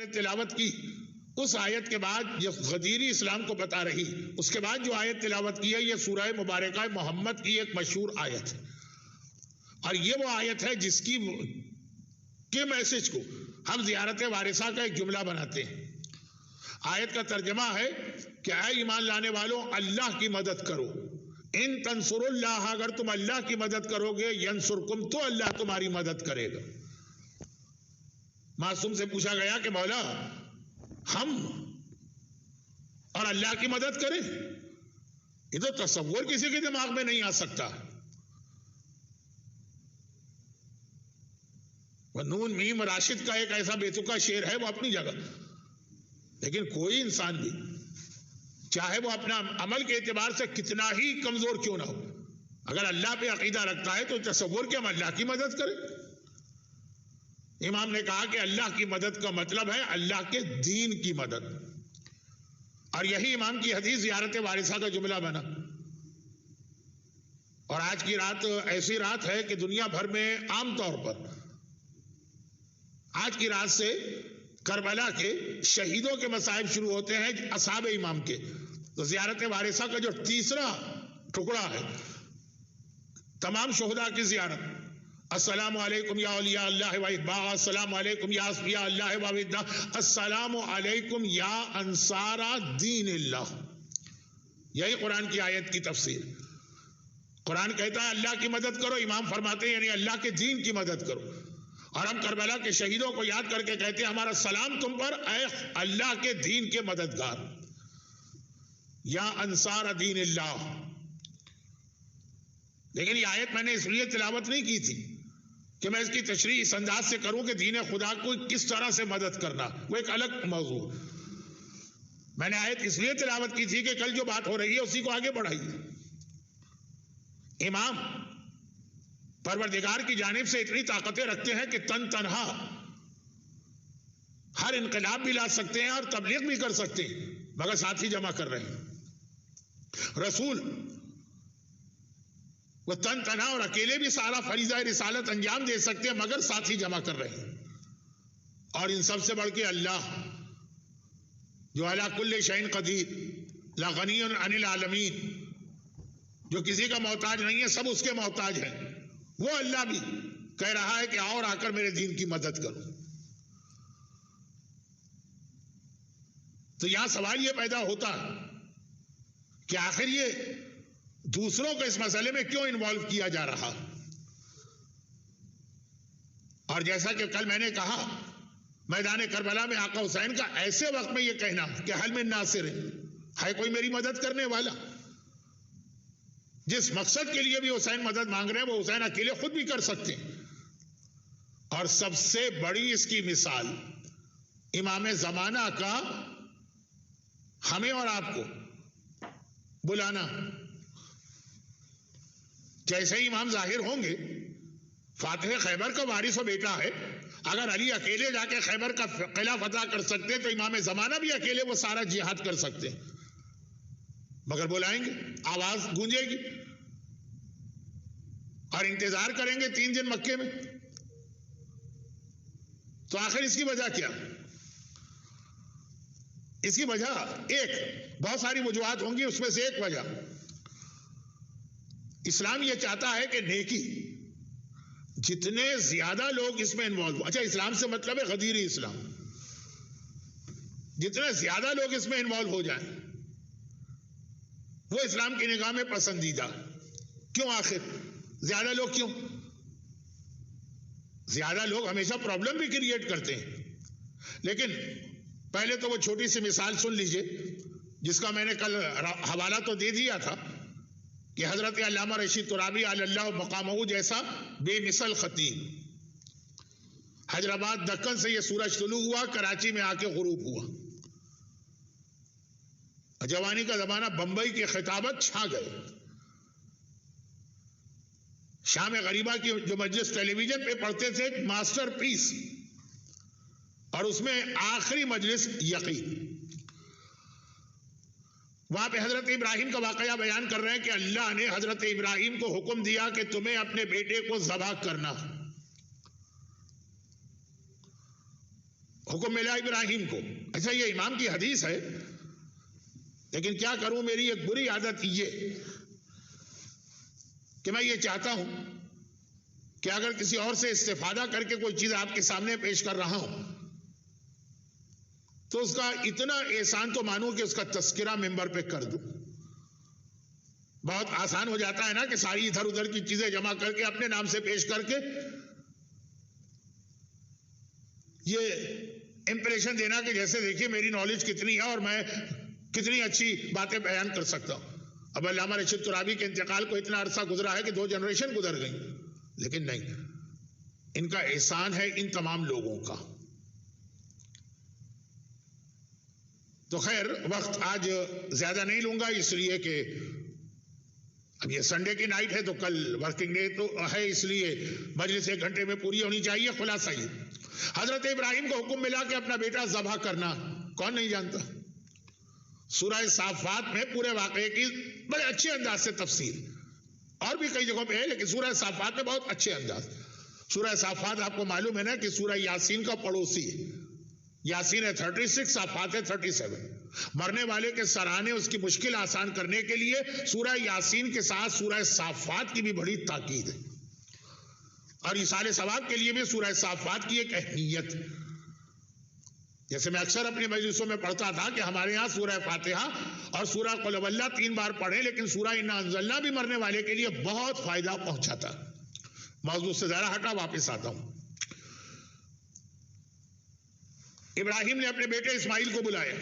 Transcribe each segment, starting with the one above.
نے تلاوت کی اس آیت کے بعد یہ غدیری اسلام کو بتا رہی، اس کے بعد جو آیت تلاوت کی ہے یہ سورہ مبارکہ محمد کی ایک مشہور آیت ہے، اور یہ وہ آیت ہے جس کی کے میسج کو ہم زیارت وارثہ کا ایک جملہ بناتے ہیں۔ آیت کا ترجمہ ہے کہ اے ایمان لانے والوں، اللہ کی مدد کرو، ان تنصر اللہ، اگر تم اللہ کی مدد کرو گے، ینصرکم، تو اللہ تمہاری مدد کرے گا۔ معصوم سے پوچھا گیا کہ مولا ہم اور اللہ کی مدد کریں، یہ تو تصور کسی کے دماغ میں نہیں آ سکتا۔ وہ نون میم راشد کا ایک ایسا بیتکا شعر ہے، وہ اپنی جگہ، لیکن کوئی انسان بھی چاہے وہ اپنا عمل کے اعتبار سے کتنا ہی کمزور کیوں نہ ہو، اگر اللہ پہ عقیدہ رکھتا ہے تو تصور کہ ہم اللہ کی مدد کریں۔ امام نے کہا کہ اللہ کی مدد کا مطلب ہے اللہ کے دین کی مدد، اور یہی امام کی حدیث زیارت وارثہ کا جملہ بنا۔ اور آج کی رات ایسی رات ہے کہ دنیا بھر میں عام طور پر آج کی رات سے کربلا کے شہیدوں کے مصائب شروع ہوتے ہیں، اصحاب امام کے۔ تو زیارت وارثہ کا جو تیسرا ٹکڑا ہے، تمام شہداء کی زیارت، السلام علیکم یا اولیاء اللہ و اتباع، السلام علیکم یا اصفیاء اللہ و وداع، السلام علیکم یا انصار دین اللہ۔ یہی قرآن کی آیت کی تفسیر۔ قرآن کہتا ہے اللہ کی مدد کرو، امام فرماتے ہیں یعنی اللہ کے دین کی مدد کرو، اور ہم کربلا کے شہیدوں کو یاد کر کے کہتے ہیں ہمارا سلام تم پر اے اللہ کے دین کے مددگار، یا انصار دین اللہ۔ لیکن یہ آیت میں نے اس لیے تلاوت نہیں کی تھی کہ میں اس کی تشریح اس انداز سے کروں کہ دین خدا کو کس طرح سے مدد کرنا، وہ ایک الگ موضوع۔ میں نے آیت اس لیے تلاوت کی تھی کہ کل جو بات ہو رہی ہے اسی کو آگے بڑھائیے۔ امام پروردگار کی جانب سے اتنی طاقتیں رکھتے ہیں کہ تن تنہا ہر انقلاب بھی لا سکتے ہیں اور تبلیغ بھی کر سکتے ہیں، مگر ساتھی جمع کر رہے ہیں۔ رسول وہ تن تنہا اور اکیلے بھی سارا فریضہ رسالت انجام دے سکتے ہیں، مگر ساتھی جمع کر رہے ہیں۔ اور ان سب سے بڑھ کے اللہ جو علی کل شیء قدیر، لا غنی عن العالمین، جو کسی کا محتاج نہیں ہے، سب اس کے محتاج ہیں، وہ اللہ بھی کہہ رہا ہے کہ آؤ اور آ کر میرے دین کی مدد کرو۔ تو یہاں سوال یہ پیدا ہوتا ہے کہ آخر یہ دوسروں کو اس مسئلے میں کیوں انوالو کیا جا رہا؟ اور جیسا کہ کل میں نے کہا، میدان کربلا میں آقا حسین کا ایسے وقت میں یہ کہنا کہ حل من ناصر ہے کوئی میری مدد کرنے والا، جس مقصد کے لیے بھی حسین مدد مانگ رہے ہیں وہ حسین اکیلے خود بھی کر سکتے ہیں۔ اور سب سے بڑی اس کی مثال امام زمانہ کا ہمیں اور آپ کو بلانا۔ جیسے ہی امام ظاہر ہوں گے، فاتح خیبر کا وارث و بیٹا ہے، اگر علی اکیلے جا کے خیبر کا قلعہ فتح کر سکتے تو امام زمانہ بھی اکیلے وہ سارا جہاد کر سکتے، مگر بلائیں گے، آواز گونجے گی، اور انتظار کریں گے 3 دن مکے میں۔ تو آخر اس کی وجہ کیا؟ اس کی وجہ ایک، بہت ساری وجوہات ہوں گی، اس میں سے ایک وجہ اسلام یہ چاہتا ہے کہ نیکی جتنے زیادہ لوگ اس میں انوالو ہو، اچھا اسلام سے مطلب ہے غدیری اسلام، جتنے زیادہ لوگ اس میں انوالو ہو جائیں وہ اسلام کی نگاہ میں پسندیدہ۔ کیوں آخر زیادہ لوگ کیوں؟ زیادہ لوگ ہمیشہ پرابلم بھی کریٹ کرتے ہیں، لیکن پہلے تو وہ چھوٹی سی مثال سن لیجئے جس کا میں نے کل حوالہ تو دے دیا تھا کہ حضرت علامہ رشید ترابی علی اللہ مقامہ جیسا بے مثل خطیب، حیدرآباد دکن سے یہ سورج طلوع ہوا، کراچی میں آ کے غروب ہوا، جوانی کا زمانہ، بمبئی کے خطابت چھا گئے، شام غریبہ کی جو مجلس ٹیلی ویژن پہ پڑھتے تھے ایک ماسٹر پیس، اور اس میں آخری مجلس یقین، وہاں پہ حضرت ابراہیم کا واقعہ بیان کر رہے ہیں کہ اللہ نے حضرت ابراہیم کو حکم دیا کہ تمہیں اپنے بیٹے کو ذبح کرنا، حکم ملا ابراہیم کو. اچھا یہ امام کی حدیث ہے، لیکن کیا کروں، میری ایک بری عادت یہ کہ میں یہ چاہتا ہوں کہ اگر کسی اور سے استفادہ کر کے کوئی چیز آپ کے سامنے پیش کر رہا ہوں تو اس کا اتنا احسان تو مانوں کہ اس کا تذکرہ ممبر پہ کر دوں. بہت آسان ہو جاتا ہے نا کہ ساری ادھر ادھر کی چیزیں جمع کر کے اپنے نام سے پیش کر کے یہ امپریشن دینا کہ جیسے دیکھیے میری نالج کتنی ہے اور میں کتنی اچھی باتیں بیان کر سکتا ہوں. اب علامہ رشید ترابی کے انتقال کو اتنا عرصہ گزرا ہے کہ 2 جنریشن گزر گئی، لیکن نہیں، ان کا احسان ہے ان تمام لوگوں کا. تو خیر وقت آج زیادہ نہیں لوں گا، اس لیے کہ اب یہ سنڈے کی نائٹ ہے تو کل ورکنگ ڈے تو ہے، اس لیے مجلس 1 گھنٹے میں پوری ہونی چاہیے. خلاصہ یہ حضرت ابراہیم کو حکم ملا کہ اپنا بیٹا ذبح کرنا. کون نہیں جانتا؟ سورہ صافات میں پورے واقعے کی بڑے اچھے انداز سے تفصیل، اور بھی کئی جگہوں پہ ہے لیکن سورہ صافات میں بہت اچھے انداز. سورہ صافات آپ کو معلوم ہے نا کہ سورہ یاسین کا پڑوسی ہے. یاسین ہے 36، صافات ہے 37. مرنے والے کے سرانے اس کی مشکل آسان کرنے کے لیے سورہ یاسین کے ساتھ سورہ صافات کی بھی بڑی تاکید ہے، اور ایصال ثواب کے لیے بھی سورہ صافات کی ایک اہمیت. جیسے میں اکثر اپنی مجلسوں میں پڑھتا تھا کہ ہمارے ہاں سورہ فاتحہ اور سورہ قل هو اللہ 3 بار پڑھیں، لیکن سورہ انا انزلنا بھی مرنے والے کے لیے بہت فائدہ پہنچاتا. موضوع سے ذرا ہٹا واپس آتا ہوں. ابراہیم نے اپنے بیٹے اسماعیل کو بلایا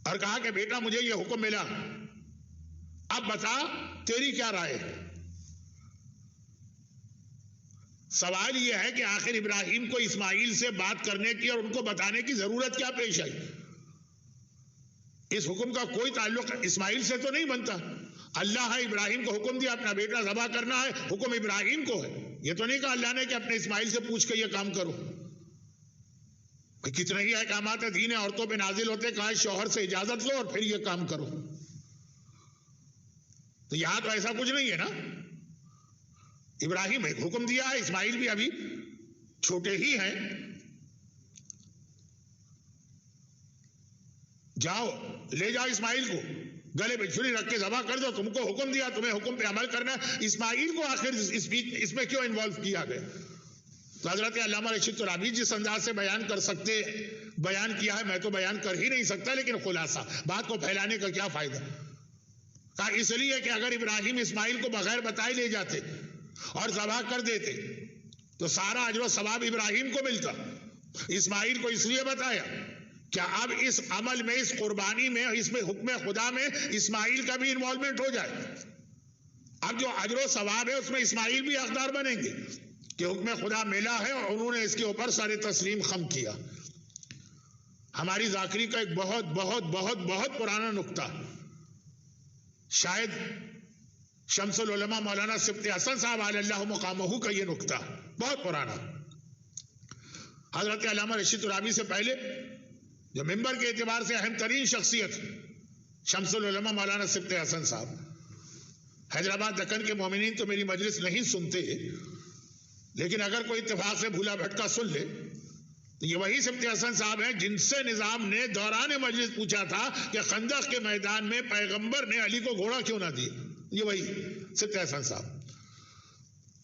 اور کہا کہ بیٹا مجھے یہ حکم ملا، اب بتا تیری کیا رائے ہے. سوال یہ ہے کہ آخر ابراہیم کو اسماعیل سے بات کرنے کی اور ان کو بتانے کی ضرورت کیا پیش آئی؟ اس حکم کا کوئی تعلق اسماعیل سے تو نہیں بنتا. اللہ ہے ابراہیم کو حکم دیا اپنا بیٹا ذبح کرنا ہے، حکم ابراہیم کو ہے. یہ تو نہیں کہا اللہ نے کہ اپنے اسماعیل سے پوچھ کے یہ کام کرو. کتنے ہی احکامات دین عورتوں پہ نازل ہوتے، کہا شوہر سے اجازت لو اور پھر یہ کام کرو. تو یہاں تو ایسا کچھ نہیں ہے نا. ابراہیم ایک حکم دیا ہے، اسماعیل بھی ابھی چھوٹے ہی ہیں، جاؤ لے جاؤ اسماعیل کو، گلے پہ چھری رکھ کے ذبح کر دو، تم کو حکم دیا، تمہیں حکم پہ عمل کرنا ہے. اسماعیل کو آخر اس میں کیوں انوالو کیا گیا؟ تو حضرت علامہ رشید ترابی جس انداز سے بیان کر سکتے بیان کیا ہے، میں تو بیان کر ہی نہیں سکتا، لیکن خلاصہ بات کو پھیلانے کا کیا فائدہ؟ کہا اس لیے کہ اگر ابراہیم اسماعیل کو بغیر بتائے لے جاتے اور ذبح کر دیتے تو سارا اجر و ثواب ابراہیم کو ملتا. اسماعیل کو اس لیے بتایا کیا اب اس عمل میں، اس قربانی میں، اس میں حکم خدا میں اسماعیل کا بھی انوالومنٹ ہو جائے. اب جو اجر و ثواب ہے اس میں اسماعیل بھی حقدار بنیں گے کہ حکم خدا ملا ہے اور انہوں نے اس کے اوپر سارے تسلیم خم کیا. ہماری ذاکری کا ایک بہت بہت بہت بہت پرانا نکتہ، شاید شمس العلماء مولانا سبط حسن صاحب علی اللہ مقامہ کا یہ نکتہ بہت پرانا. حضرت علامہ رشید ترابی سے پہلے جو ممبر کے اعتبار سے اہم ترین شخصیت شمس العلماء مولانا سبط حسن صاحب، حیدرآباد دکن کے مومنین تو میری مجلس نہیں سنتے، لیکن اگر کوئی اتفاق سے بھولا بھٹکا سن لے تو یہ وہی سبط حسن صاحب ہیں جن سے نظام نے دوران مجلس پوچھا تھا کہ خندق کے میدان میں پیغمبر نے علی کو گھوڑا کیوں نہ دیا. یہ وہی سبط حسن صاحب.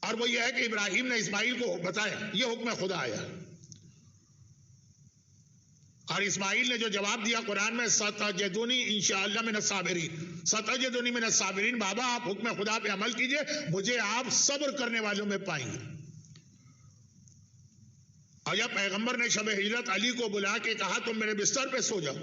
اور وہ یہ ہے کہ ابراہیم نے اسماعیل کو بتایا یہ حکم خدا آیا، اور اسماعیل نے جو جواب دیا قرآن میں ستجدونی انشاءاللہ من الصابرین، ستجدونی من الصابرین، بابا آپ حکم خدا پہ عمل کیجئے، مجھے آپ صبر کرنے والوں میں پائیں گے. اور جب پیغمبر نے شب ہجرت علی کو بلا کے کہا تم میرے بستر پہ سو جاؤ،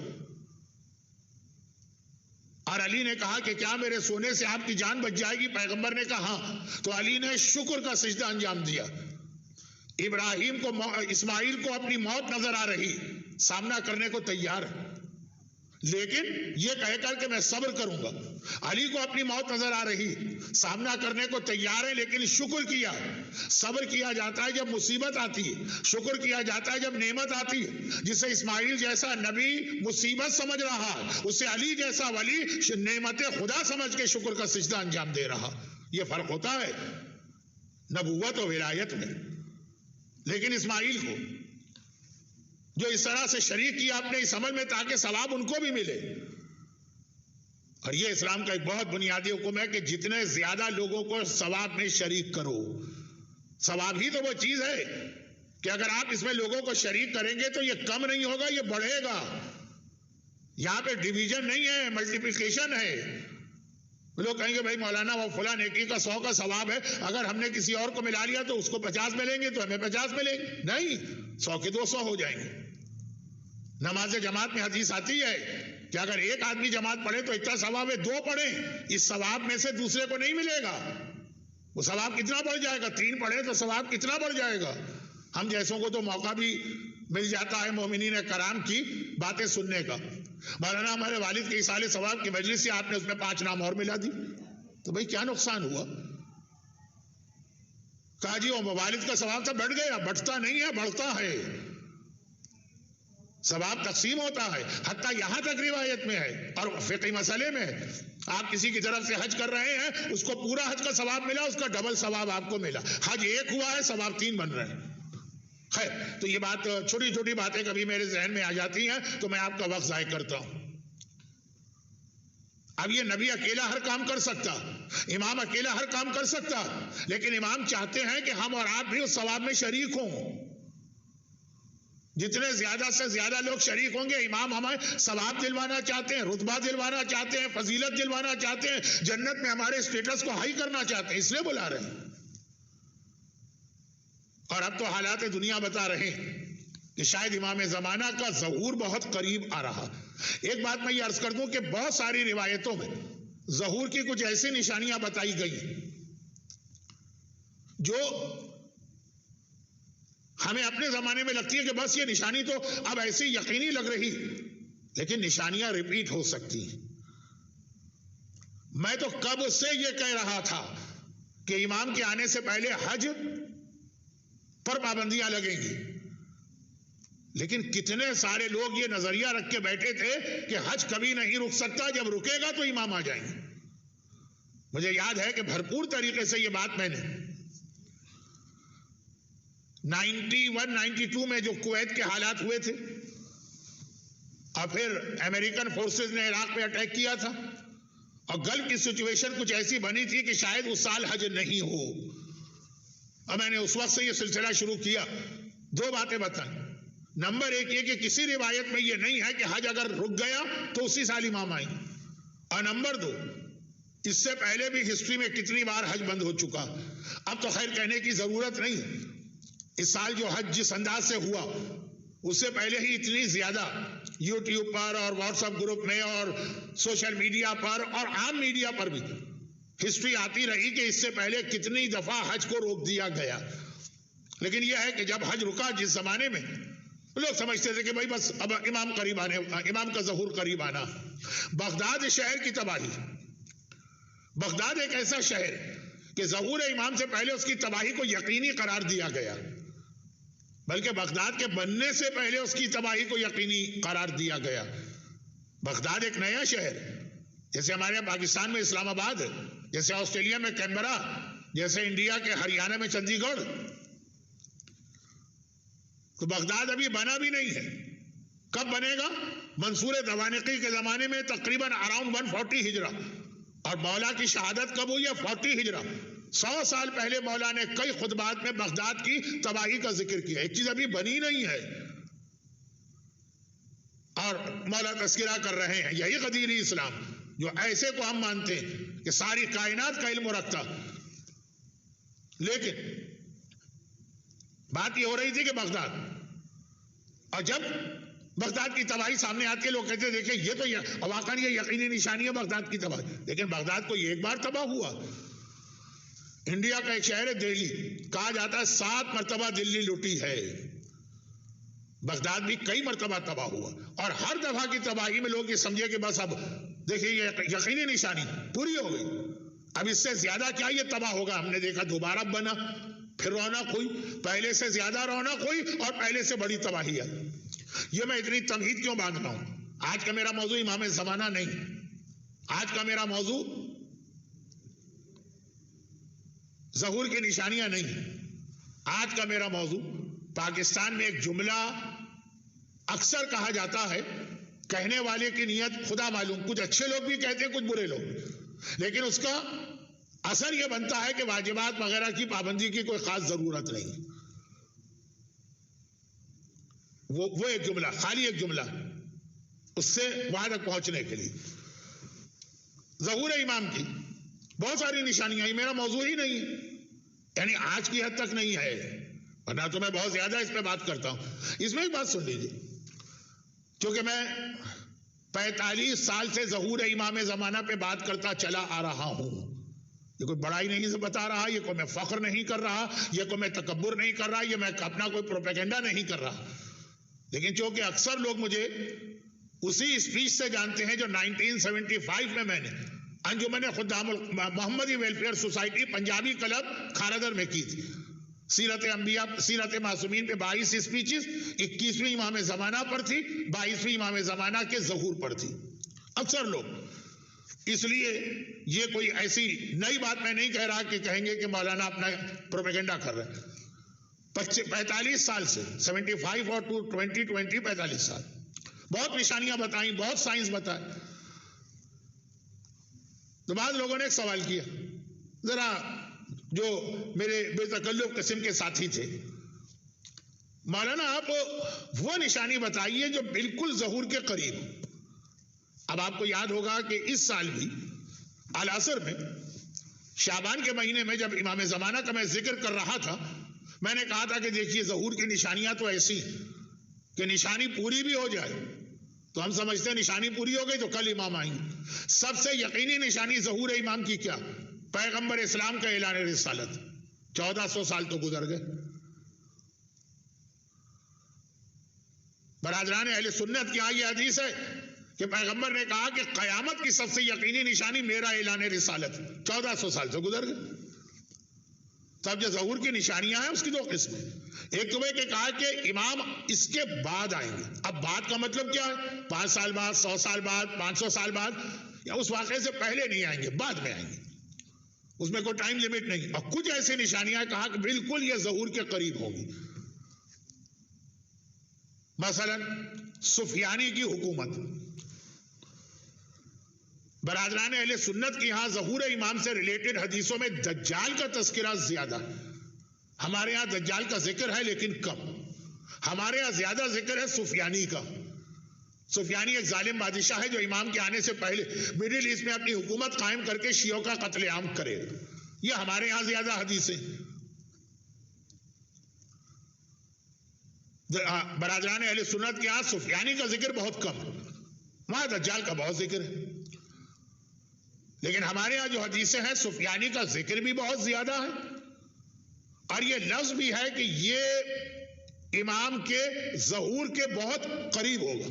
اور علی نے کہا کہ کیا میرے سونے سے آپ کی جان بچ جائے گی؟ پیغمبر نے کہا ہاں. تو علی نے شکر کا سجدہ انجام دیا. ابراہیم کو اسماعیل کو اپنی موت نظر آ رہی، سامنا کرنے کو تیار ہے، لیکن یہ کہہ کر کہ میں صبر کروں گا. علی کو اپنی موت نظر آ رہی، سامنا کرنے کو تیار ہے، لیکن شکر کیا. صبر کیا جاتا ہے جب مصیبت آتی ہے، شکر کیا جاتا ہے جب نعمت آتی ہے. جسے اسماعیل جیسا نبی مصیبت سمجھ رہا، اسے علی جیسا ولی نعمت خدا سمجھ کے شکر کا سجدہ انجام دے رہا. یہ فرق ہوتا ہے نبوت و ولایت میں. لیکن اسماعیل کو جو اس طرح سے شریک کیا اپنے اس عمل میں تاکہ ثواب ان کو بھی ملے. اور یہ اسلام کا ایک بہت بنیادی حکم ہے کہ جتنے زیادہ لوگوں کو ثواب میں شریک کرو. ثواب ہی تو وہ چیز ہے کہ اگر آپ اس میں لوگوں کو شریک کریں گے تو یہ کم نہیں ہوگا, یہ بڑھے گا. یہاں پہ ڈویژن نہیں ہے, ملٹیپلیکیشن ہے. لوگ کہیں گے بھائی مولانا وہ فلاں نیکی کا 100 کا ثواب ہے, اگر ہم نے کسی اور کو ملا لیا تو اس کو 50 ملیں گے تو ہمیں 50 ملیں گے. نہیں, 100 کے 200 ہو جائیں گے. نماز جماعت میں حدیث آتی ہے کہ اگر ایک آدمی جماعت پڑھے تو اتنا ثواب ہے, 2 پڑھیں اس ثواب میں سے دوسرے کو نہیں ملے گا. وہ ثواب کتنا بڑھ جائے گا, 3 پڑھے تو ثواب کتنا بڑھ جائے گا. ہم جیسوں کو تو موقع بھی مل جاتا ہے مومنین کرام کی باتیں سننے کا. مولانا ہمارے والد کے ایصال ثواب کی مجلس سے آپ نے اس میں 5 نام اور ملا دی, تو بھئی کیا نقصان ہوا. کہا جی وہ والد کا ثواب تو بڑھ گیا, بڑھتا نہیں ہے, بڑھتا ہے. ثواب تقسیم ہوتا ہے, حتیٰ یہاں تک روایت میں ہے اور فقہی مسئلے میں ہے. آپ کسی کی طرف سے حج کر رہے ہیں, اس کو پورا حج کا ثواب ملا, اس کا ڈبل ثواب آپ کو ملا. حج 1 ہوا ہے, ثواب 3 بن رہے ہیں. خیر, تو یہ بات چھوٹی چھوٹی باتیں کبھی میرے ذہن میں آ جاتی ہیں تو میں آپ کا وقت ضائع کرتا ہوں. اب یہ نبی اکیلا ہر کام کر سکتا, امام اکیلا ہر کام کر سکتا, لیکن امام چاہتے ہیں کہ ہم اور آپ بھی اس ثواب میں شریک ہوں. جتنے زیادہ سے زیادہ لوگ شریک ہوں گے, امام ہمیں ثواب دلوانا چاہتے ہیں, رتبہ دلوانا چاہتے ہیں, فضیلت دلوانا چاہتے ہیں, جنت میں ہمارے اسٹیٹس کو ہائی کرنا چاہتے ہیں, اس لیے بلا رہے ہیں. اور اب تو حالات دنیا بتا رہے ہیں کہ شاید امام زمانہ کا ظہور بہت قریب آ رہا. ایک بات میں یہ عرض کر دوں کہ بہت ساری روایتوں میں ظہور کی کچھ ایسی نشانیاں بتائی گئی جو ہمیں اپنے زمانے میں لگتی ہے کہ بس یہ نشانی تو اب ایسی یقینی لگ رہی, لیکن نشانیاں ریپیٹ ہو سکتی ہیں. میں تو کب سے یہ کہہ رہا تھا کہ امام کے آنے سے پہلے حج پر پابندیاں لگیں گی, لیکن کتنے سارے لوگ یہ نظریہ رکھ کے بیٹھے تھے کہ حج کبھی نہیں رک سکتا, جب رکے گا تو امام آ جائیں گے. مجھے یاد ہے کہ بھرپور طریقے سے یہ بات میں نے 91-92 میں جو کویت کے حالات ہوئے تھے اور پھر امریکن فورسز نے عراق پہ اٹیک کیا تھا اور گلف کی سچویشن کچھ ایسی بنی تھی کہ شاید اس سال حج نہیں ہو, اور میں نے اس وقت سے یہ سلسلہ شروع کیا. 2 باتیں بتائیں. نمبر 1 یہ کہ کسی روایت میں یہ نہیں ہے کہ حج اگر رک گیا تو اسی سال امام آئیں, اور نمبر 2 اس سے پہلے بھی ہسٹری میں کتنی بار حج بند ہو چکا. اب تو خیر کہنے کی ضرورت نہیں, اس سال جو حج جس انداز سے ہوا اس سے پہلے ہی اتنی زیادہ یوٹیوب پر اور واٹس ایپ گروپ میں اور سوشل میڈیا پر اور عام میڈیا پر بھی ہسٹری آتی رہی کہ اس سے پہلے کتنی دفعہ حج کو روک دیا گیا. لیکن یہ ہے کہ جب حج رکا, جس زمانے میں لوگ سمجھتے تھے کہ بھائی بس اب امام قریب آنے, امام کا ظہور قریب آنا. بغداد شہر کی تباہی, بغداد ایک ایسا شہر کہ ظہور امام سے پہلے اس کی تباہی کو یقینی قرار دیا گیا, بلکہ بغداد کے بننے سے پہلے اس کی تباہی کو یقینی قرار دیا گیا. بغداد ایک نیا شہر, جیسے ہمارے یہاں پاکستان میں اسلام آباد, جیسے آسٹریلیا میں کینبرا, جیسے انڈیا کے ہریانہ میں چندی گڑھ, تو بغداد ابھی بنا بھی نہیں ہے. کب بنے گا؟ منصور دوانقی کے زمانے میں تقریباً اراؤنڈ 140 ہجرہ, اور مولا کی شہادت کب ہوئی ہے؟ 40 ہجرہ. 100 سال پہلے مولا نے کئی خطبات میں بغداد کی تباہی کا ذکر کیا. ایک چیز ابھی بنی نہیں ہے اور مولا تذکرہ کر رہے ہیں. یہی قدیر اسلام جو ایسے کو ہم مانتے ہیں کہ ساری کائنات کا علم رکھتا. لیکن بات یہ ہو رہی تھی کہ بغداد, اور جب بغداد کی تباہی سامنے آتی ہے لوگ کہتے ہیں دیکھیں یہ تو واقعی یہ یقینی نشانی ہے بغداد کی تباہی. لیکن بغداد کو یہ ایک بار تباہ ہوا. انڈیا کا ایک شہر ہے دہلی, کہا جاتا ہے 7 مرتبہ دلی لوٹی ہے. بغداد بھی کئی مرتبہ تباہ ہوا, اور ہر دفعہ کی تباہی میں لوگ یہ سمجھے کہ بس اب دیکھیں یہ یقینی نشانی پوری ہو گئی, اب اس سے زیادہ کیا یہ تباہ ہوگا. ہم نے دیکھا دوبارہ بنا, پھر رونق ہوئی, پہلے سے زیادہ رونق ہوئی, اور پہلے سے بڑی تباہی ہے. یہ میں اتنی تمہید کیوں باندھ رہا ہوں؟ آج کا میرا موضوع امام زمانہ نہیں, آج کا میرا موضوع ظہور کی نشانیاں نہیں. آج کا میرا موضوع پاکستان میں ایک جملہ اکثر کہا جاتا ہے کہنے والے کی نیت خدا معلوم، کچھ اچھے لوگ بھی کہتے ہیں کچھ برے لوگ، لیکن اس کا اثر یہ بنتا ہے کہ واجبات وغیرہ کی پابندی کی کوئی خاص ضرورت نہیں. وہ ایک جملہ، خالی ایک جملہ اس سے وہاں تک پہنچنے کے لیے. ظہور امام کی بہت ساری نشانیاں، میرا موضوع ہی نہیں ہے، یعنی آج کی حد تک نہیں ہے، ورنہ تو میں بہت زیادہ اس پہ بات کرتا ہوں. اس میں ایک بات سن لیجیے، کیونکہ میں 45 سال سے ظہور امام زمانہ پہ بات کرتا چلا آ رہا ہوں. یہ کوئی بڑائی نہیں سے بتا رہا، یہ کوئی میں فخر نہیں کر رہا، یہ کوئی میں تکبر نہیں کر رہا، یہ میں اپنا کوئی پروپیگنڈا نہیں کر رہا. لیکن چونکہ اکثر لوگ مجھے اسی اسپیچ سے جانتے ہیں جو 1975 میں نے انجمن خدام محمدی welfare society Punjabi club Kharadar میں کی تھی. سیرت انبیاء، سیرت معصومین پہ 22 اسپیچز، 21ویں امام زمانہ پر تھی، 22ویں امام زمانہ کے ظہور پر تھی. اکثر لوگ اس لیے یہ کوئی ایسی نئی بات میں نہیں کہہ رہا کہ کہیں گے کہ مولانا اپنا پروپیگنڈا کر رہے ہیں. 45 سال سے 75 اور 2020 45 سال بہت نشانیاں بتائیں، بہت سائنس بتائیں. تو بعض لوگوں نے ایک سوال کیا، ذرا جو میرے بے تکلف قسم کے ساتھی تھے، مولانا آپ وہ نشانی بتائیے جو بالکل ظہور کے قریب. اب آپ کو یاد ہوگا کہ اس سال بھی العصر میں شعبان کے مہینے میں جب امام زمانہ کا میں ذکر کر رہا تھا، میں نے کہا تھا کہ دیکھیے ظہور کی نشانیاں تو ایسی کہ نشانی پوری بھی ہو جائے تو ہم سمجھتے ہیں نشانی پوری ہو گئی تو کل امام آئیں گے. سب سے یقینی نشانی ظہور امام کی کیا؟ پیغمبر اسلام کا اعلان رسالت. 1400 سال تو گزر گئے. برادران اہل سنت کی یہ حدیث ہے کہ پیغمبر نے کہا کہ قیامت کی سب سے یقینی نشانی میرا اعلان رسالت. 1400 سال تو گزر گئے. تب جو ظہور کی نشانیاں ہیں اس کی دو قسمیں. ایک تو کہ کہا کہ امام اس کے بعد آئیں گے. اب بعد کا مطلب کیا ہے؟ 5 سال بعد، 100 سال بعد، 500 سال بعد، یا اس واقعے سے پہلے نہیں آئیں گے، بعد میں آئیں گے. اس میں کوئی ٹائم لیمٹ نہیں. اور کچھ ایسی نشانیاں کہا کہ بالکل یہ ظہور کے قریب ہوگی. مثلا سفیانی کی حکومت. برادران اہل سنت کی یہاں ظہور امام سے ریلیٹڈ حدیثوں میں دجال کا تذکرہ زیادہ. ہمارے ہاں دجال کا ذکر ہے لیکن کم. ہمارے ہاں زیادہ ذکر ہے سفیانی کا. سفیانی ایک ظالم بادشاہ ہے جو امام کے آنے سے پہلے مڈل ایسٹ میں اپنی حکومت قائم کر کے شیعوں کا قتل عام کرے. یہ ہمارے ہاں زیادہ حدیثیں. برادران اہل سنت کے ہاں سفیانی کا ذکر بہت کم ہے، وہاں دجال کا بہت ذکر ہے. لیکن ہمارے ہاں جو حدیثیں ہیں سفیانی کا ذکر بھی بہت زیادہ ہے، اور یہ لفظ بھی ہے کہ یہ امام کے ظہور کے بہت قریب ہوگا.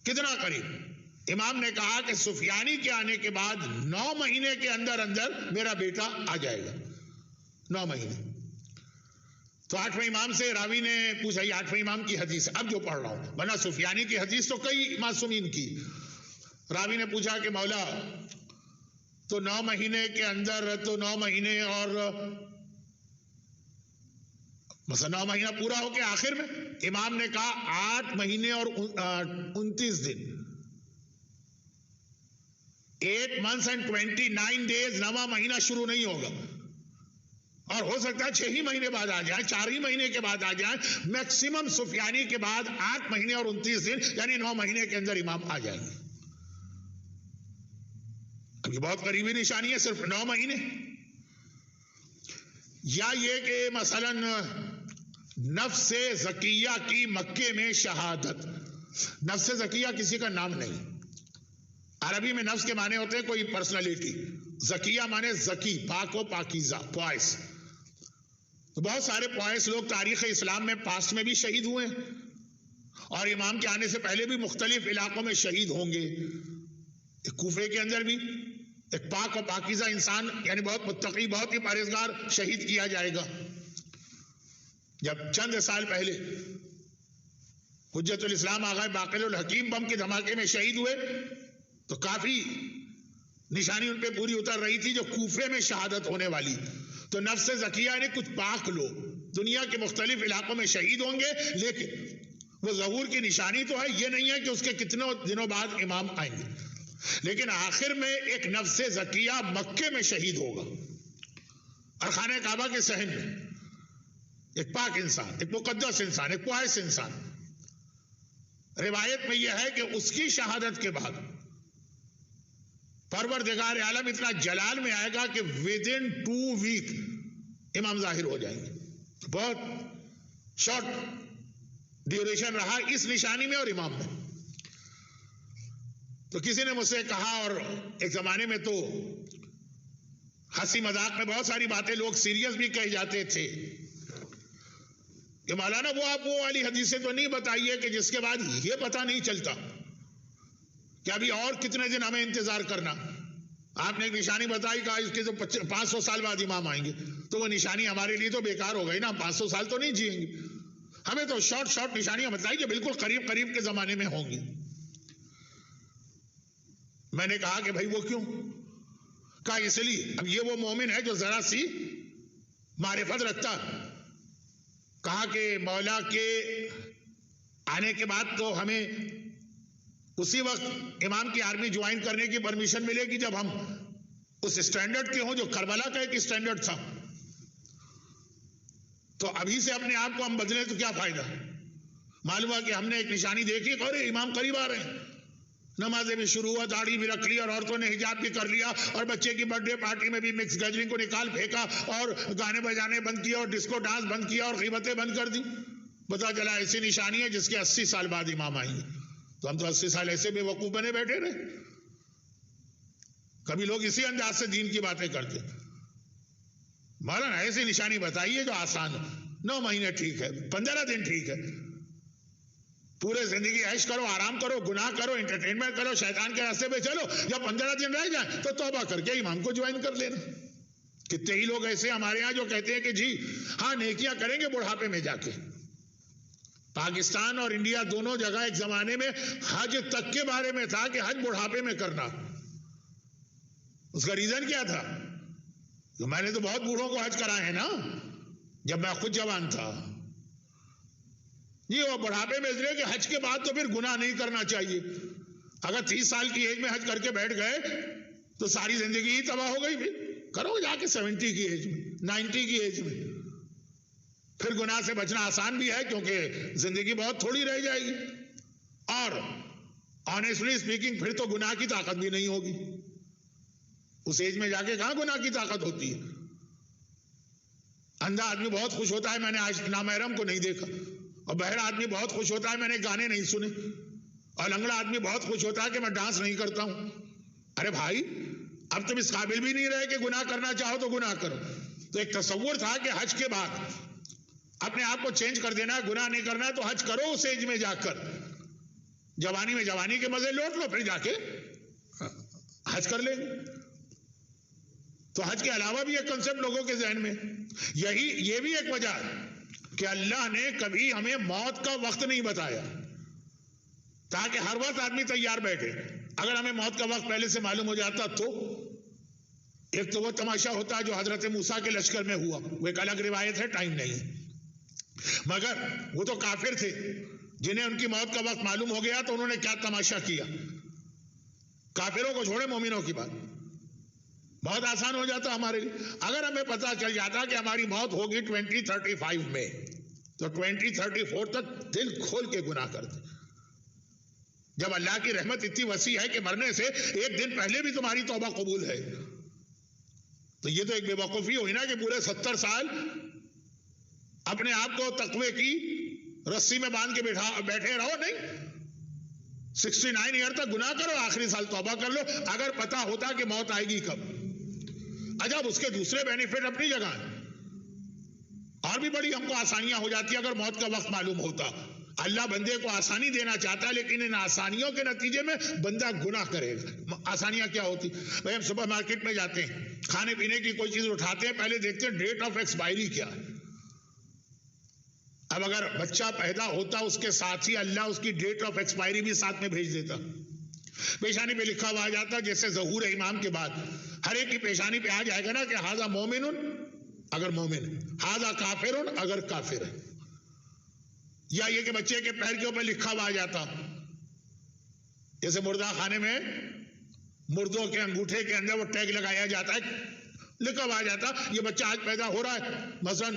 کتنا قریب؟ امام نے کہا کہ سفیانی کے آنے کے بعد 9 مہینے کے اندر اندر میرا بیٹا آ جائے گا. 9 مہینے. تو 8ویں امام سے راوی نے پوچھا، یہ 8ویں امام کی حدیث اب جو پڑھ رہا ہوں، ورنہ سفیانی کی حدیث تو کئی معصومین کی. راوی نے پوچھا کہ مولا تو 9 مہینے کے اندر تو 9 مہینے اور مثلا 9 مہینہ پورا ہو کے آخر میں امام نے کہا 8 مہینے اور 29 دن. 8 months and 29 days. 9واں مہینہ شروع نہیں ہوگا، اور ہو سکتا ہے 6 ہی مہینے بعد آ جائے، 4 ہی مہینے کے بعد آ جائے. میکسیمم سفیانی کے بعد 8 مہینے اور 29 دن یعنی 9 مہینے کے اندر امام آ جائیں گے. اب یہ بہت قریبی نشانی ہے، صرف 9 مہینے. یا یہ کہ مثلا نفس زکیہ کی مکے میں شہادت. نفس زکیہ کسی کا نام نہیں. عربی میں نفس کے معنی ہوتے ہیں کوئی پرسنالٹی. زکیہ معنی زکی، پاک و پاکیزہ، پوائس. تو بہت سارے پوائس لوگ تاریخ اسلام میں پاسٹ میں بھی شہید ہوئے ہیں، اور امام کے آنے سے پہلے بھی مختلف علاقوں میں شہید ہوں گے. کوفے کے اندر بھی ایک پاک و پاکیزہ انسان یعنی بہت متقی، بہت ہی پرہیزگار شہید کیا جائے گا. جب چند سال پہلے حجت الاسلام آغا باقر الحکیم بم کے دھماکے میں شہید ہوئے تو کافی نشانی ان پہ پوری اتر رہی تھی جو کوفے میں شہادت ہونے والی. تو نفس زکیہ نے کچھ پاک لوگ دنیا کے مختلف علاقوں میں شہید ہوں گے، لیکن وہ ظہور کی نشانی تو ہے، یہ نہیں ہے کہ اس کے کتنے دنوں بعد امام آئیں گے، لیکن آخر میں ایک نفس زکیہ مکے میں شہید ہوگا اور خانہ کعبہ کے صحن میں ایک پاک انسان، ایک مقدس انسان، ایک پائس انسان. روایت میں یہ ہے کہ اس کی شہادت کے بعد پروردگار عالم اتنا جلال میں آئے گا کہ ودن 2 ویک امام ظاہر ہو جائیں گے. بہت شارٹ ڈیوریشن رہا اس نشانی میں اور امام میں. تو کسی نے مجھ سے کہا، اور ایک زمانے میں تو ہنسی مذاق میں بہت ساری باتیں لوگ سیریس بھی کہہ جاتے تھے کہ مولانا وہ آپ وہ والی حدیثیں تو نہیں بتائیے کہ جس کے بعد یہ پتہ نہیں چلتا کہ ابھی اور کتنے دن ہمیں انتظار کرنا. آپ نے ایک نشانی بتائی، کہا اس کے تو 500 سال بعد امام آئیں گے، تو وہ نشانی ہمارے لیے تو بیکار ہو گئی نا، 500 سال تو نہیں جیئیں گے. ہمیں تو شارٹ نشانیاں بتائی جو بالکل قریب قریب کے زمانے میں ہوں گی. میں نے کہا کہ بھائی وہ کیوں؟ کہا اس لیے اب یہ وہ مومن ہے جو ذرا سی معرفت رکھتا. کہا کہ مولا کے آنے کے بعد تو ہمیں اسی وقت امام کی آرمی جوائن کرنے کی پرمیشن ملے گی جب ہم اس اسٹینڈرڈ کے ہوں جو کربلا کا ایک اسٹینڈرڈ تھا. تو ابھی سے اپنے آپ کو ہم بدلیں تو کیا فائدہ؟ معلوم ہے کہ ہم نے ایک نشانی دیکھی کہ ارے امام قریب آ رہے ہیں، نمازیں بھی شروع ہوا، داڑھی بھی رکھ لی اور عورتوں نے حجاب بھی کر لیا اور بچے کی برتھ ڈے پارٹی میں بھی مکس گیدرنگ کو نکال پھینکا اور گانے بجانے بند کیا اور ڈسکو ڈانس بند کیا اور غیبتیں بند کر دی. پتا چلا ایسی نشانی ہے جس کے 80 سال بعد امام آئیں گے. تو ہم تو 80 سال ایسے بے وقوف بنے بیٹھے رہے. کبھی لوگ اسی انداز سے دین کی باتیں کرتے. مولانا ایسی نشانی بتائیے جو آسان ہو. 9 مہینے ٹھیک ہے، 15 دن ٹھیک ہے، پورے زندگی عیش کرو، آرام کرو، گناہ کرو، انٹرٹینمنٹ کرو، شیطان کے راستے پہ چلو. جب 15 دن رہ جائیں تو توبہ کر کے امام کو جوائن کر لینا. کتنے ہی لوگ ایسے ہمارے ہاں جو کہتے ہیں کہ جی ہاں نیکیاں کریں گے بڑھاپے میں جا کے. پاکستان اور انڈیا دونوں جگہ ایک زمانے میں حج تک کے بارے میں تھا کہ حج بڑھاپے میں کرنا. اس کا ریزن کیا تھا؟ میں نے تو بہت بوڑھوں کو حج کرائے ہیں نا جب میں خود جوان تھا. یہ وہ بڑھاپے میں اس لیے کہ حج کے بعد تو پھر گناہ نہیں کرنا چاہیے. اگر 30 سال کی ایج میں حج کر کے بیٹھ گئے تو ساری زندگی ہی تباہ ہو گئی. پھر کرو جا کے 70 کی ایج میں، 90 کی ایج میں. پھر گناہ سے بچنا آسان بھی ہے کیونکہ زندگی بہت تھوڑی رہ جائے گی. اور آنیسٹلی اسپیکنگ پھر تو گناہ کی طاقت بھی نہیں ہوگی. اس ایج میں جا کے کہاں گناہ کی طاقت ہوتی ہے؟ اندھا آدمی بہت خوش ہوتا ہے میں نے آج نامحرم کو نہیں دیکھا، اور بہرا آدمی بہت خوش ہوتا ہے میں نے گانے نہیں سنے، اور لنگڑا آدمی بہت خوش ہوتا ہے کہ میں ڈانس نہیں کرتا ہوں. ارے بھائی اب تم اس قابل بھی نہیں رہے کہ گناہ کرنا چاہو تو گناہ کرو. تو ایک تصور تھا کہ حج کے بعد اپنے آپ کو چینج کر دینا، گناہ نہیں کرنا تو حج کرو اس ایج میں جا کر. جوانی میں جوانی کے مزے لوٹ لو، پھر جا کے حج کر لیں گے. تو حج کے علاوہ بھی ایک کنسپٹ لوگوں کے ذہن میں یہ بھی ایک وجہ ہے کہ اللہ نے کبھی ہمیں موت کا وقت نہیں بتایا تاکہ ہر وقت آدمی تیار بیٹھے. اگر ہمیں موت کا وقت پہلے سے معلوم ہو جاتا تو ایک تو وہ تماشا ہوتا جو حضرت موسیٰ کے لشکر میں ہوا، وہ ایک الگ روایت ہے، ٹائم نہیں. مگر وہ تو کافر تھے، جنہیں ان کی موت کا وقت معلوم ہو گیا تو انہوں نے کیا تماشا کیا. کافروں کو چھوڑے، مومنوں کی بات بہت آسان ہو جاتا ہمارے لیے. اگر ہمیں پتا چل جاتا کہ ہماری موت ہوگی 2035 میں تو 2034 تک دل کھول کے گناہ کرتے. جب اللہ کی رحمت اتنی وسیع ہے کہ مرنے سے ایک دن پہلے بھی تمہاری توبہ قبول ہے، تو یہ تو ایک بے وقوفی ہوئی نا کہ پورے 70 سال اپنے آپ کو تقوی کی رسی میں باندھ کے بیٹھے رہو. نہیں، 69 ایئر تک گناہ کرو، آخری سال توبہ کر لو. اگر پتا ہوتا کہ موت آئے گی کب. عجب اس کے دوسرے بینیفٹ اپنی جگہ ہیں، اور بھی بڑی ہم کو آسانیاں ہو جاتی اگر موت کا وقت معلوم ہوتا. اللہ بندے کو آسانی دینا چاہتا ہے لیکن ان آسانیوں کے نتیجے میں بندہ گناہ کرے گا. آسانیاں کیا ہوتی؟ بھائی ہم سپر مارکیٹ میں جاتے ہیں، کھانے پینے کی کوئی چیز اٹھاتے ہیں، پہلے دیکھتے ہیں ڈیٹ آف ایکسپائری کیا ہے. اب اگر بچہ پیدا ہوتا اس کے ساتھ ہی اللہ اس کی ڈیٹ آف ایکسپائری بھی ساتھ میں بھیج دیتا. پیشانی پہ لکھا ہوا آ جاتا جیسے ظہور امام کے بعد ہر ایک کی پیشانی پہ آ جائے گا نا کہ ھذا مومن اگر مومن ہے، ہاذا کافر اگر کافر ہے، یا یہ کہ بچے کے پیر کے اوپر لکھا ہوا آ جاتا، جیسے مردہ خانے میں مردوں کے انگوٹھے کے اندر وہ ٹیگ لگایا جاتا ہے، لکھا ہوا آ جاتا یہ بچہ آج پیدا ہو رہا ہے، مثلا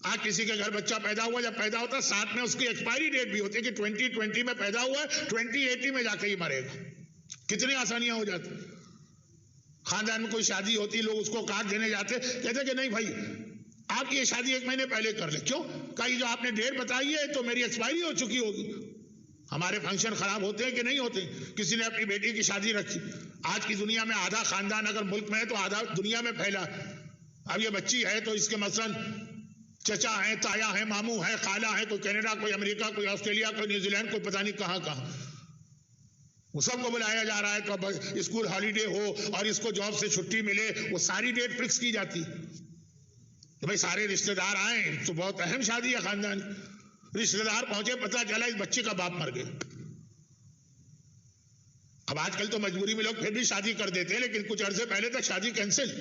آج کسی کے گھر بچہ پیدا ہوا، جب پیدا ہوتا ساتھ میں اس کی ایکسپائری ڈیٹ بھی ہوتی ہے کہ 2020 میں پیدا ہوا ہے، 2080 میں جا کے ہی مرے گا. کتنی آسانیاں ہو جاتی. خاندان میں کوئی شادی ہوتی، لوگ اس کو کارڈ دینے جاتے، کہتے کہ نہیں بھائی آپ یہ شادی 1 مہینے پہلے کر لیں. کیوں؟ کہ جو آپ نے ڈیٹ بتائی ہے تو میری ایکسپائری ہو چکی ہوگی. ہمارے فنکشن خراب ہوتے ہیں کہ نہیں ہوتے؟ کسی نے اپنی بیٹی کی شادی رکھی، آج کی دنیا میں آدھا خاندان اگر ملک میں ہے تو آدھا دنیا میں پھیلا. اب یہ بچی ہے تو اس کے مثلا چچا ہیں، تایا ہیں، ماموں ہیں، خالہ ہیں، کوئی کینیڈا، کوئی امریکہ، کوئی آسٹریلیا، کوئی نیوزی لینڈ، کوئی پتہ نہیں کہاں کہاں، وہ سب کو بلایا جا رہا ہے. تو اب اسکول ہالیڈے ہو اور اس کو جاب سے چھٹی ملے، وہ ساری ڈیٹ فکس کی جاتی کہ بھائی سارے رشتہ دار آئیں. تو بہت اہم شادی ہے خاندان، رشتہ دار پہنچے، پتہ چلا اس بچے کا باپ مر گیا. اب آج کل تو مجبوری میں لوگ پھر بھی شادی کر دیتے ہیں، لیکن کچھ عرصے پہلے تک شادی کینسل.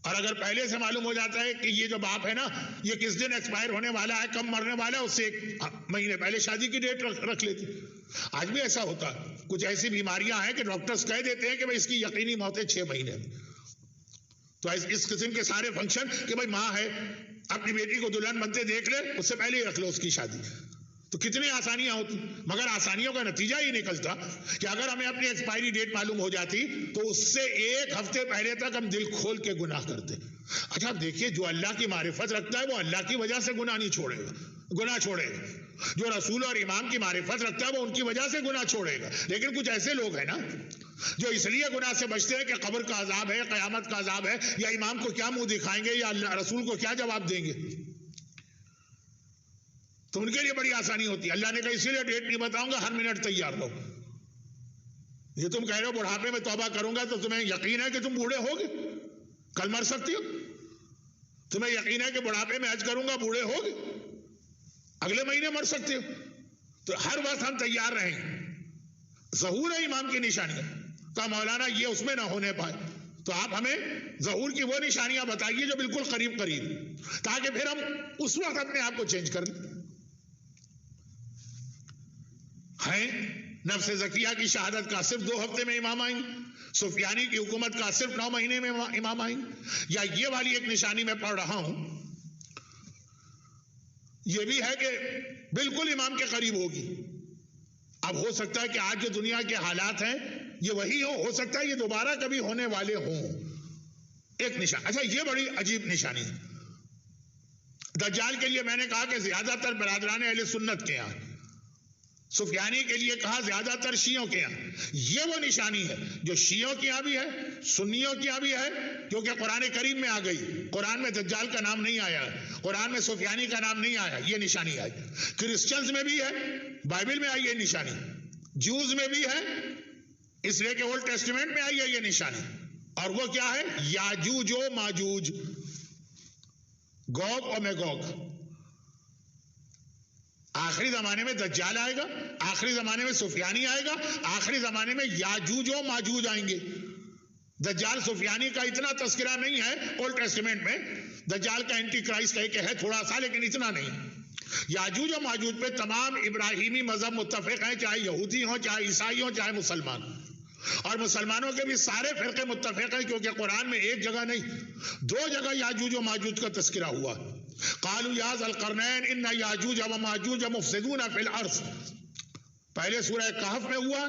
اور اگر پہلے سے معلوم ہو جاتا ہے کہ یہ جو باپ ہے نا یہ کس دن ایکسپائر ہونے والا ہے، کب مرنے والا ہے، اس سے 1 مہینے پہلے شادی کی ڈیٹ رکھ لیتے. آج بھی ایسا ہوتا ہے. کچھ ایسی بیماریاں ہیں کہ ڈاکٹرز کہہ دیتے ہیں کہ بھائی اس کی یقینی موت ہے 6 مہینے میں. تو اس قسم کے سارے فنکشن کہ بھائی ماں ہے اپنی بیٹی کو دلہن بنتے دیکھ لے، اس سے پہلے ہی رکھ لو اس کی شادی. تو کتنی آسانیاں ہوتی. مگر آسانیوں کا نتیجہ یہ نکلتا کہ اگر ہمیں اپنی ایکسپائری ڈیٹ معلوم ہو جاتی تو اس سے 1 ہفتے پہلے تک ہم دل کھول کے گناہ کرتے. اچھا دیکھیے، جو اللہ کی معرفت رکھتا ہے وہ اللہ کی وجہ سے گناہ نہیں چھوڑے گا، گناہ چھوڑے گا. جو رسول اور امام کی معرفت رکھتا ہے وہ ان کی وجہ سے گناہ چھوڑے گا. لیکن کچھ ایسے لوگ ہیں نا جو اس لیے گناہ سے بچتے ہیں کہ قبر کا عذاب ہے، قیامت کا عذاب ہے، یا امام کو کیا منہ دکھائیں گے، یا اللہ رسول کو کیا جواب دیں گے. تو ان کے لیے بڑی آسانی ہوتی ہے. اللہ نے کہا اسی لیے ڈیٹ نہیں بتاؤں گا، ہر منٹ تیار رہو. یہ تم کہہ رہے ہو بڑھاپے میں توبہ کروں گا، تو تمہیں یقین ہے کہ تم بوڑھے ہوگے، کل مر سکتی ہو. تمہیں یقین ہے کہ بڑھاپے میں حج کروں گا، بوڑھے ہوگے، اگلے مہینے مر سکتے ہو. تو ہر وقت ہم تیار رہیں. ظہور ہے امام کی نشانیاں. تو مولانا یہ اس میں نہ ہونے پائے، تو آپ ہمیں ظہور کی وہ نشانیاں بتائیے جو بالکل قریب قریب، تاکہ پھر ہم اس وقت اپنے آپ کو چینج کر لیں. ہیں نفس زکیہ کی شہادت کا صرف 2 ہفتے میں امام آئیں گے، سفیانی کی حکومت کا صرف 9 مہینے میں امام آئیں گے. یا یہ والی ایک نشانی میں پڑھ رہا ہوں، یہ بھی ہے کہ بالکل امام کے قریب ہوگی. اب ہو سکتا ہے کہ آج جو دنیا کے حالات ہیں یہ وہی ہو سکتا ہے یہ دوبارہ کبھی ہونے والے ہوں. ایک نشان. اچھا یہ بڑی عجیب نشانی ہے. دجال کے لیے میں نے کہا کہ زیادہ تر برادران اہل سنت کے یہاں، سفیانی کے لیے کہا زیادہ تر شیعوں کے یہاں. یہ وہ نشانی ہے جو شیعوں کے یہاں بھی ہے، سنیوں کے یہاں بھی ہے، کیونکہ قرآن کریم میں آ گئی. قرآن میں دجال کا نام نہیں آیا، قرآن میں سفیانی کا نام نہیں آیا، یہ نشانی آئی. کرسچنز میں بھی ہے، بائبل میں آئی یہ نشانی، جوز میں بھی ہے، اس لیے کہ اولڈ ٹیسٹمنٹ میں آئی ہے یہ نشانی. اور وہ کیا ہے؟ یاجوج و ماجوج، گوگ اور میگوگ. آخری زمانے میں دجال آئے گا، آخری زمانے میں سفیانی آئے گا، آخری زمانے میں یاجوج و ماجوج آئیں گے. دجال سفیانی کا اتنا تذکرہ نہیں ہے اولڈ ٹیسٹمنٹ میں. دجال کا اینٹی کرائسٹ کہہ کے ہے تھوڑا سا، لیکن اتنا نہیں. یاجوج و ماجوج پہ تمام ابراہیمی مذہب متفق ہیں، چاہے یہودی ہوں، چاہے عیسائی ہوں، چاہے مسلمان. اور مسلمانوں کے بھی سارے فرقے متفق ہیں، کیونکہ قرآن میں ایک جگہ نہیں 2 جگہ یاجوج و ماجوج کا تذکرہ ہوا. قالوا یا ذا القرنین ان یاجوج و ماجوج مفسدون فی الارض. پہلے سورہ کہف میں ہوا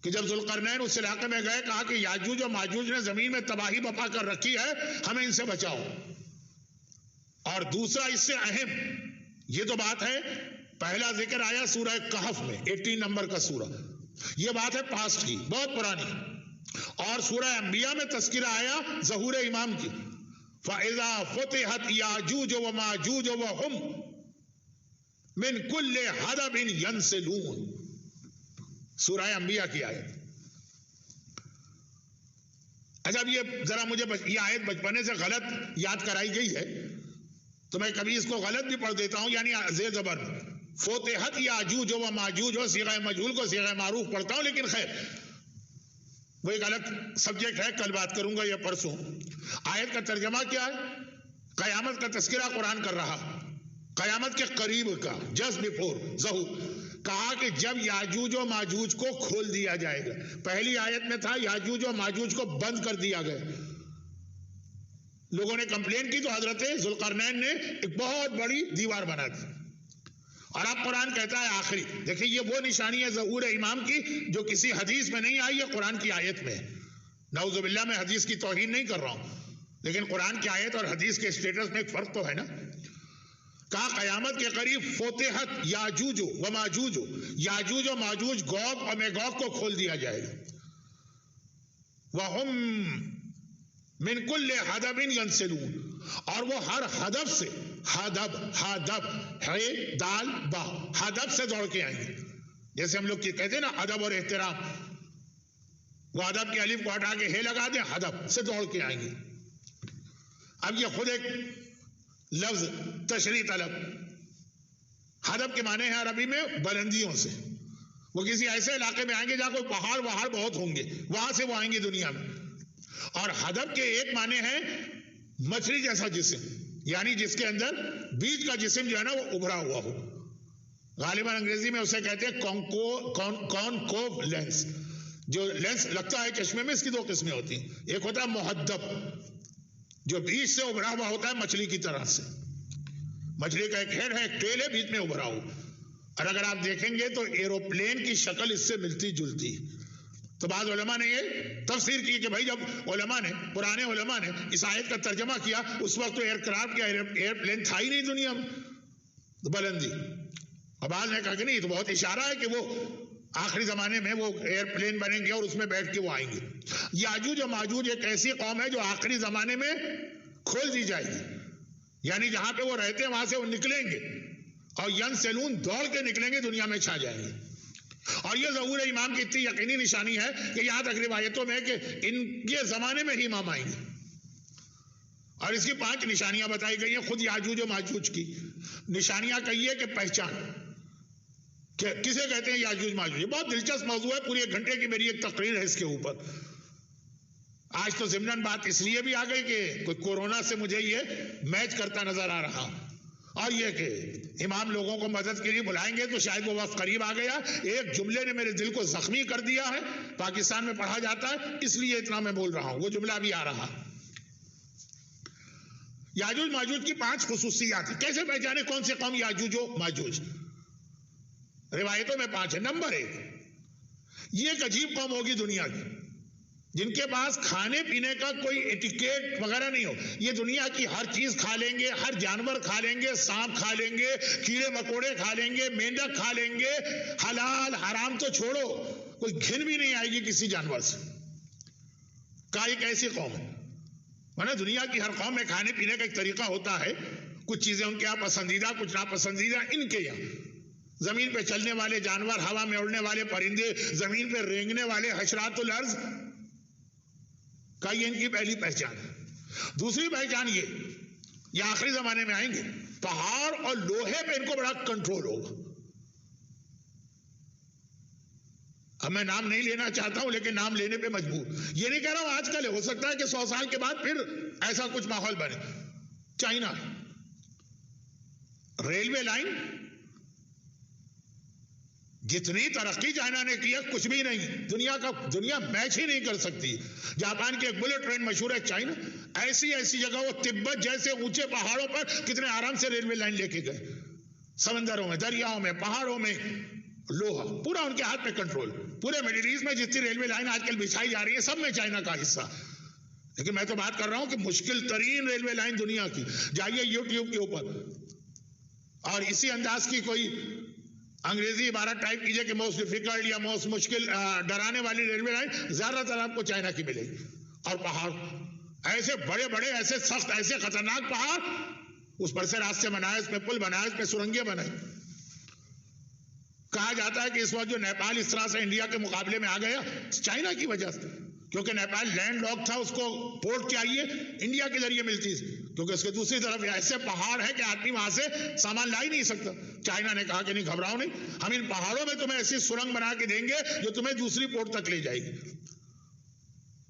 کہ جب ذوالقرنین اس علاقے میں گئے، کہا کہ یاجوج و ماجوج نے زمین میں تباہی بپا کر رکھی ہے، ہمیں ان سے بچاؤ. اور دوسرا اس سے اہم یہ تو بات ہے، پہلا ذکر آیا سورہ کہف میں 18 نمبر کا سورہ، یہ بات ہے پاسٹ کی، بہت پرانی. اور سورہ انبیاء میں تذکرہ آیا ظہور امام کی، فَإِذَا فُتِحَتْ يَاجُوجُ وَمَاجُوجُ وَهُمْ مِنْ كُلِّ حَدَبٍ يَنْسِلُونَ. سورہ انبیاء کی آیت. اچھا یہ ذرا مجھے یہ آیت بچپنے سے غلط یاد کرائی گئی ہے، تو میں کبھی اس کو غلط بھی پڑھ دیتا ہوں، یعنی زیر زبر فُتِحَتْ يَاجُوجُ وَمَاجُوجُ صيغہ مجہول کو صيغہ معروف پڑھتا ہوں، لیکن خیر وہ ایک الگ سبجیکٹ ہے، کل بات کروں گا یا پرسوں۔ آیت کا ترجمہ کیا ہے؟ قیامت کا تذکرہ قرآن کر رہا، قیامت کے قریب کا، جسٹ بیفور ظہور۔ کہا کہ جب یاجوج و ماجوج کو کھول دیا جائے گا۔ پہلی آیت میں تھا یاجوج و ماجوج کو بند کر دیا گیا، لوگوں نے کمپلین کی تو حضرت ذوالقرنین نے ایک بہت بڑی دیوار بنا دی، اور اب قرآن کہتا ہے آخری۔ دیکھیں یہ وہ نشانی ہے ظہور امام کی جو کسی حدیث میں نہیں آئی ہے، قرآن کی آیت میں۔ نعوذ باللہ میں حدیث کی توہین نہیں کر رہا ہوں، لیکن قرآن کی آیت اور حدیث کے اسٹیٹس میں ایک فرق تو ہے نا۔ کہا قیامت کے قریب فتحت یاجوج و ماجوج، یاجوج و ماجوج گوگ اور میگوگ کو کھول دیا جائے گا۔ وَهُمْ مِنْ كُلِّ حَدَبٍ يَنْسِلُونَ، اور وہ ہر حدب سے، حدب ہے دال با، حدب سے دوڑ کے آئیں گے۔ جیسے ہم لوگ کہتے ہیں نا ادب اور احترام، وہ ادب کے الف کو ہٹا کے ہے لگا دیں، حدب سے دوڑ کے آئیں گے۔ اب یہ خود ایک لفظ تشریح طلب۔ حدب کے معنی ہے عربی میں بلندیوں سے، وہ کسی ایسے علاقے میں آئیں گے جہاں کوئی پہاڑ وہاڑ بہت ہوں گے، وہاں سے وہ آئیں گے دنیا میں۔ اور حدب کے ایک معنی ہے مچھلی جیسا جسم، یعنی جس کے اندر بیچ کا جسم جو ہے نا وہ ابھرا ہوا ہو۔ غالباً انگریزی میں اسے کہتے ہیں کونکوو لینس۔ جو لینس لگتا ہے چشمے میں، اس کی دو قسمیں ہوتی ہیں، ایک ہوتا ہے محدب جو بیچ سے ابھرا ہوا ہوتا ہے مچھلی کی طرح سے، مچھلی کا ایک ہیڈ ہے، ایک ٹیل ہے، بیچ میں ابھرا ہو۔ اور اگر آپ دیکھیں گے تو ایروپلین کی شکل اس سے ملتی جلتی۔ تو بعض علماء نے یہ تفسیر کی کہ بھائی جب علماء نے، پرانے علماء نے اس آیت کا ترجمہ کیا، اس وقت تو ایئرکرافٹ یا ایئرپلین تھا ہی نہیں دنیا میں، بلندی۔ اور بعض نے کہا کہ نہیں، تو بہت اشارہ ہے کہ وہ آخری زمانے میں وہ ایئرپلین بنیں گے اور اس میں بیٹھ کے وہ آئیں گے۔ یاجوج و ماجوج ایک ایسی قوم ہے جو آخری زمانے میں کھول دی جائے گی، یعنی جہاں پہ وہ رہتے ہیں وہاں سے وہ نکلیں گے، اور ینسلون دوڑ کے نکلیں گے، دنیا میں چھا جائیں گے۔ اور یہ ظہور امام کی اتنی یقینی نشانی ہے کہ یہاں تک روایتوں میں کہ ان کے زمانے میں ہی امام آئیں گے، اور اس کی 5 نشانیاں بتائی گئی ہیں خود یاجوج و ماجوج کی۔ نشانیاں کہیے کہ پہچان، کہ کسے کہتے ہیں یاجوج ماجوج۔ یہ بہت دلچسپ موضوع ہے، پوری 1 گھنٹے کی میری ایک تقریر ہے اس کے اوپر۔ آج تو ضمناً بات اس لیے بھی آ گئی کہ کوئی کورونا سے مجھے یہ میچ کرتا نظر آ رہا، اور یہ کہ امام لوگوں کو مدد کے لیے بلائیں گے تو شاید وہ وقت قریب آ گیا۔ ایک جملے نے میرے دل کو زخمی کر دیا ہے، پاکستان میں پڑھا جاتا ہے، اس لیے اتنا میں بول رہا ہوں، وہ جملہ بھی آ رہا۔ یاجوج ماجوج کی 5 خصوصیات ہیں۔ کیسے پہچانے کون سی قوم یاجوج و ماجوج؟ روایتوں میں 5 ہے۔ نمبر 1، یہ ایک عجیب قوم ہوگی دنیا کی، جن کے پاس کھانے پینے کا کوئی ایٹیکیٹ وغیرہ نہیں ہو۔ یہ دنیا کی ہر چیز کھا لیں گے، ہر جانور کھا لیں گے، سانپ کھا لیں گے، کیڑے مکوڑے کھا لیں گے، مینڈک کھا لیں گے، حلال حرام تو چھوڑو، کوئی گھن بھی نہیں آئے گی کسی جانور سے۔ کہا ایک ایسی قوم ہے، ورنہ دنیا کی ہر قوم میں کھانے پینے کا ایک طریقہ ہوتا ہے، کچھ چیزیں ان کے یہاں پسندیدہ، کچھ ناپسندیدہ۔ ان کے یہاں زمین پہ چلنے والے جانور، ہوا میں اڑنے والے پرندے، زمین پہ رینگنے والے حشرات الارض کا یہ ان کی پہلی پہچان ہے۔ دوسری پہچان یہ آخری زمانے میں آئیں گے، پہاڑ اور لوہے پہ ان کو بڑا کنٹرول ہوگا۔ اب میں نام نہیں لینا چاہتا ہوں، لیکن نام لینے پہ مجبور۔ یہ نہیں کہہ رہا ہوں آج کل ہے، ہو سکتا ہے کہ 100 سال کے بعد پھر ایسا کچھ ماحول بنے۔ چائنا، ریلوے لائن جتنی ترقی چائنا نے کی ہے کچھ بھی نہیں، دنیا میچ ہی نہیں کر سکتی۔ جاپان کی ایک بلٹ ٹرین مشہور ہے، چائنا ایسی جگہ، وہ تبت جیسے اونچے پہاڑوں پر کتنے آرام سے ریلوے لائن لے کے گئے، سمندروں میں، دریاؤں میں، پہاڑوں میں، لوہا پورا ان کے ہاتھ میں کنٹرول۔ پورے مڈل ایسٹ میں جتنی ریلوے لائن آج کل بچھائی جا رہی ہے سب میں چائنا کا حصہ۔ لیکن میں تو بات کر رہا ہوں کہ مشکل ترین ریلوے لائن دنیا کی، جائیے یوٹیوب کے اوپر اور اسی انداز کی کوئی انگریزی عبارت ٹائپ کیجئے کہ موسٹ ڈیفیکلٹ یا موسٹ مشکل، ڈرانے والی ریلوے لائن زیادہ تر آپ کو چائنا کی ملے گی۔ اور پہاڑ ایسے بڑے بڑے، ایسے سخت، ایسے خطرناک پہاڑ، اس پر سے راستے بنائے، اس میں پل بنائے، اس میں سرنگیں بنائے۔ کہا جاتا ہے کہ اس وقت جو نیپال اس طرح سے انڈیا کے مقابلے میں آ گیا چائنا کی وجہ سے، کیونکہ نیپال لینڈ لاک تھا، اس کو پورٹ چاہیے انڈیا کے ذریعے ملتی تھی، کیونکہ اس کے دوسری طرف ایسے پہاڑ ہے کہ آدمی وہاں سے سامان لا ہی نہیں سکتا۔ چائنا نے کہا کہ نہیں گھبراؤ نہیں، ہم ان پہاڑوں میں تمہیں ایسی سرنگ بنا کے دیں گے جو تمہیں دوسری پورٹ تک لے جائے گی۔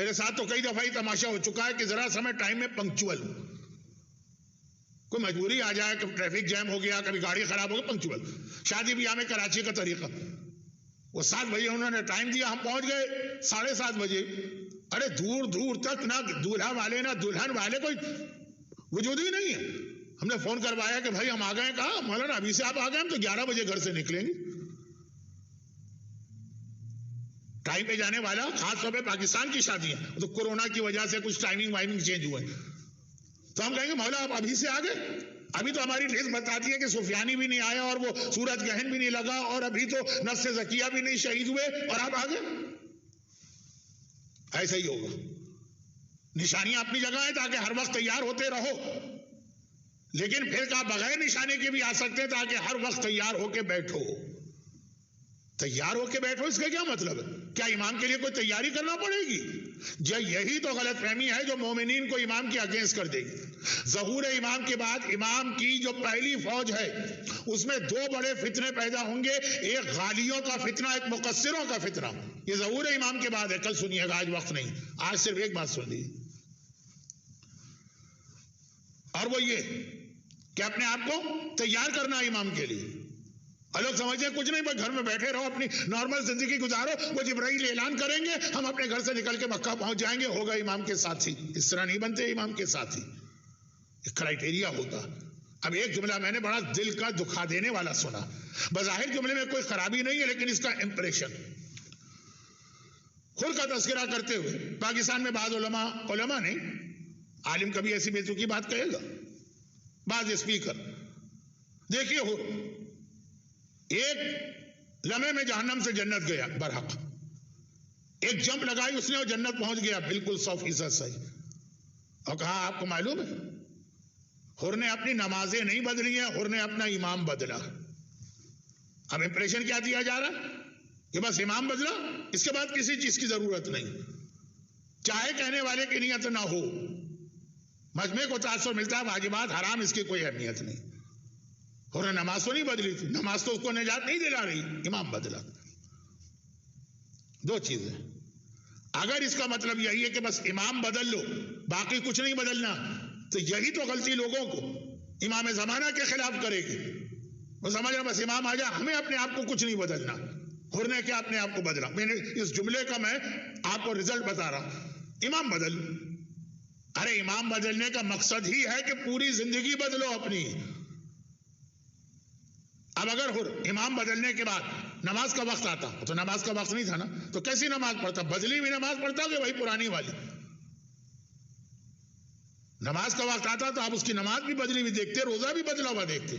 میرے ساتھ تو کئی دفعہ ہی تماشا ہو چکا ہے کہ ذرا سا میں ٹائم میں پنکچول ہوں. کوئی مجبوری آ جائے کہ ٹریفک جیم ہو گیا, کبھی گاڑی خراب ہو گئی, پنکچول. شادی بیاہ میں کراچی کا طریقہ, وہ 7 بجے انہوں نے ٹائم دیا, ہم پہنچ گئے 7:30 بجے. ارے دور دور تک نہ دولہا والے نہ دلہن والے کوئی وجود ہی نہیں ہے. ہم نے فون کروایا کہ بھائی ہم آ گئے. کہا مولانا ابھی سے آپ آ گئے, ہم تو 11 بجے گھر سے نکلیں گے. ٹائم پہ جانے والا, خاص طور پہ پاکستان کی شادیاں تو کورونا کی وجہ سے کچھ ٹائمنگ وائمنگ چینج ہوئے, تو ہم کہیں گے مولا آپ ابھی سے آ گئے. ابھی تو ہماری لسٹ بتاتی ہے کہ سفیانی بھی نہیں آیا اور وہ سورج گہن بھی نہیں لگا اور ابھی تو نفس زکیہ بھی نہیں شہید ہوئے اور آپ آ گئے. ایسا ہی ہوگا. نشانیاں اپنی جگہ ہیں تاکہ ہر وقت تیار ہوتے رہو, لیکن پھر کہا بغیر نشانے کے بھی آ سکتے ہیں تاکہ ہر وقت تیار ہو کے بیٹھو. تیار ہو کے بیٹھو اس کا کیا مطلب ہے؟ کیا امام کے لیے کوئی تیاری کرنا پڑے گی؟ یہی تو غلط فہمی ہے جو مومنین کو امام کے اگینسٹ کر دے گی. ظہور امام کے بعد امام کی جو پہلی فوج ہے اس میں 2 بڑے فتنے پیدا ہوں گے, ایک غالیوں کا فتنہ, ایک مقصروں کا فتنہ. یہ ظہور امام کے بعد ہے, کل سنیے گا, آج وقت نہیں. آج صرف ایک بات سن لیجیے, اور وہ یہ کہ اپنے آپ کو تیار کرنا امام کے لیے. اور لوگ سمجھتے ہیں کچھ نہیں, بس گھر میں بیٹھے رہو, اپنی نارمل زندگی گزارو, وہ جبرائیل اعلان کریں گے, ہم اپنے گھر سے نکل کے مکہ پہنچ جائیں گے, ہوگا امام کے ساتھی. اس طرح نہیں بنتے امام کے ساتھی, ایک کرائٹیریا ہوتا. اب ایک جملہ میں نے بڑا دل کا دکھا دینے والا سنا. بظاہر جملے میں کوئی خرابی نہیں ہے, لیکن اس کا امپریشن. خود کا تذکرہ کرتے ہوئے پاکستان میں بعض علماء نے, عالم کبھی ایسی بے تکی بات کہے گا, بعض اسپیکر, دیکھیے ہو ایک لمحے میں جہنم سے جنت گیا برحق, ایک جمپ لگائی اس نے اور جنت پہنچ گیا بالکل 100% صحیح. اور کہا آپ کو معلوم ہے حر نے اپنی نمازیں نہیں بدلی ہیں, حر نے اپنا امام بدلا. اب امپریشن کیا دیا جا رہا کہ بس امام بدلا, اس کے بعد کسی چیز کی ضرورت نہیں, چاہے کہنے والے کی نیت نہ ہو. مجمع کو تاثر ملتا ہے, واجبات حرام, اس کی کوئی اہمیت نہیں. اور نماز تو نہیں بدلی تھی, نماز تو اس کو نجات نہیں دلا رہی, امام بدلا. 2 چیزیں. اگر اس کا مطلب یہی ہے کہ بس امام بدل لو, باقی کچھ نہیں بدلنا, تو یہی تو غلطی لوگوں کو امام زمانہ کے خلاف کرے گی. وہ سمجھ رہا بس امام آ جائے, ہمیں اپنے آپ کو کچھ نہیں بدلنا. حر نے کیا اپنے آپ کو بدلا؟ میں نے اس جملے کا میں آپ کو رزلٹ بتا رہا, امام بدل. ارے امام بدلنے کا مقصد ہی ہے کہ پوری زندگی بدلو اپنی. اب اگر امام بدلنے کے بعد نماز کا وقت آتا, تو نماز کا وقت نہیں تھا نا, تو کیسی نماز پڑھتا؟ بدلی ہوئی نماز پڑھتا کہ وہی پرانی والی؟ نماز کا وقت آتا تو آپ اس کی نماز بھی بدلی ہوئی دیکھتے, روزہ بھی بدلا ہوا دیکھتے.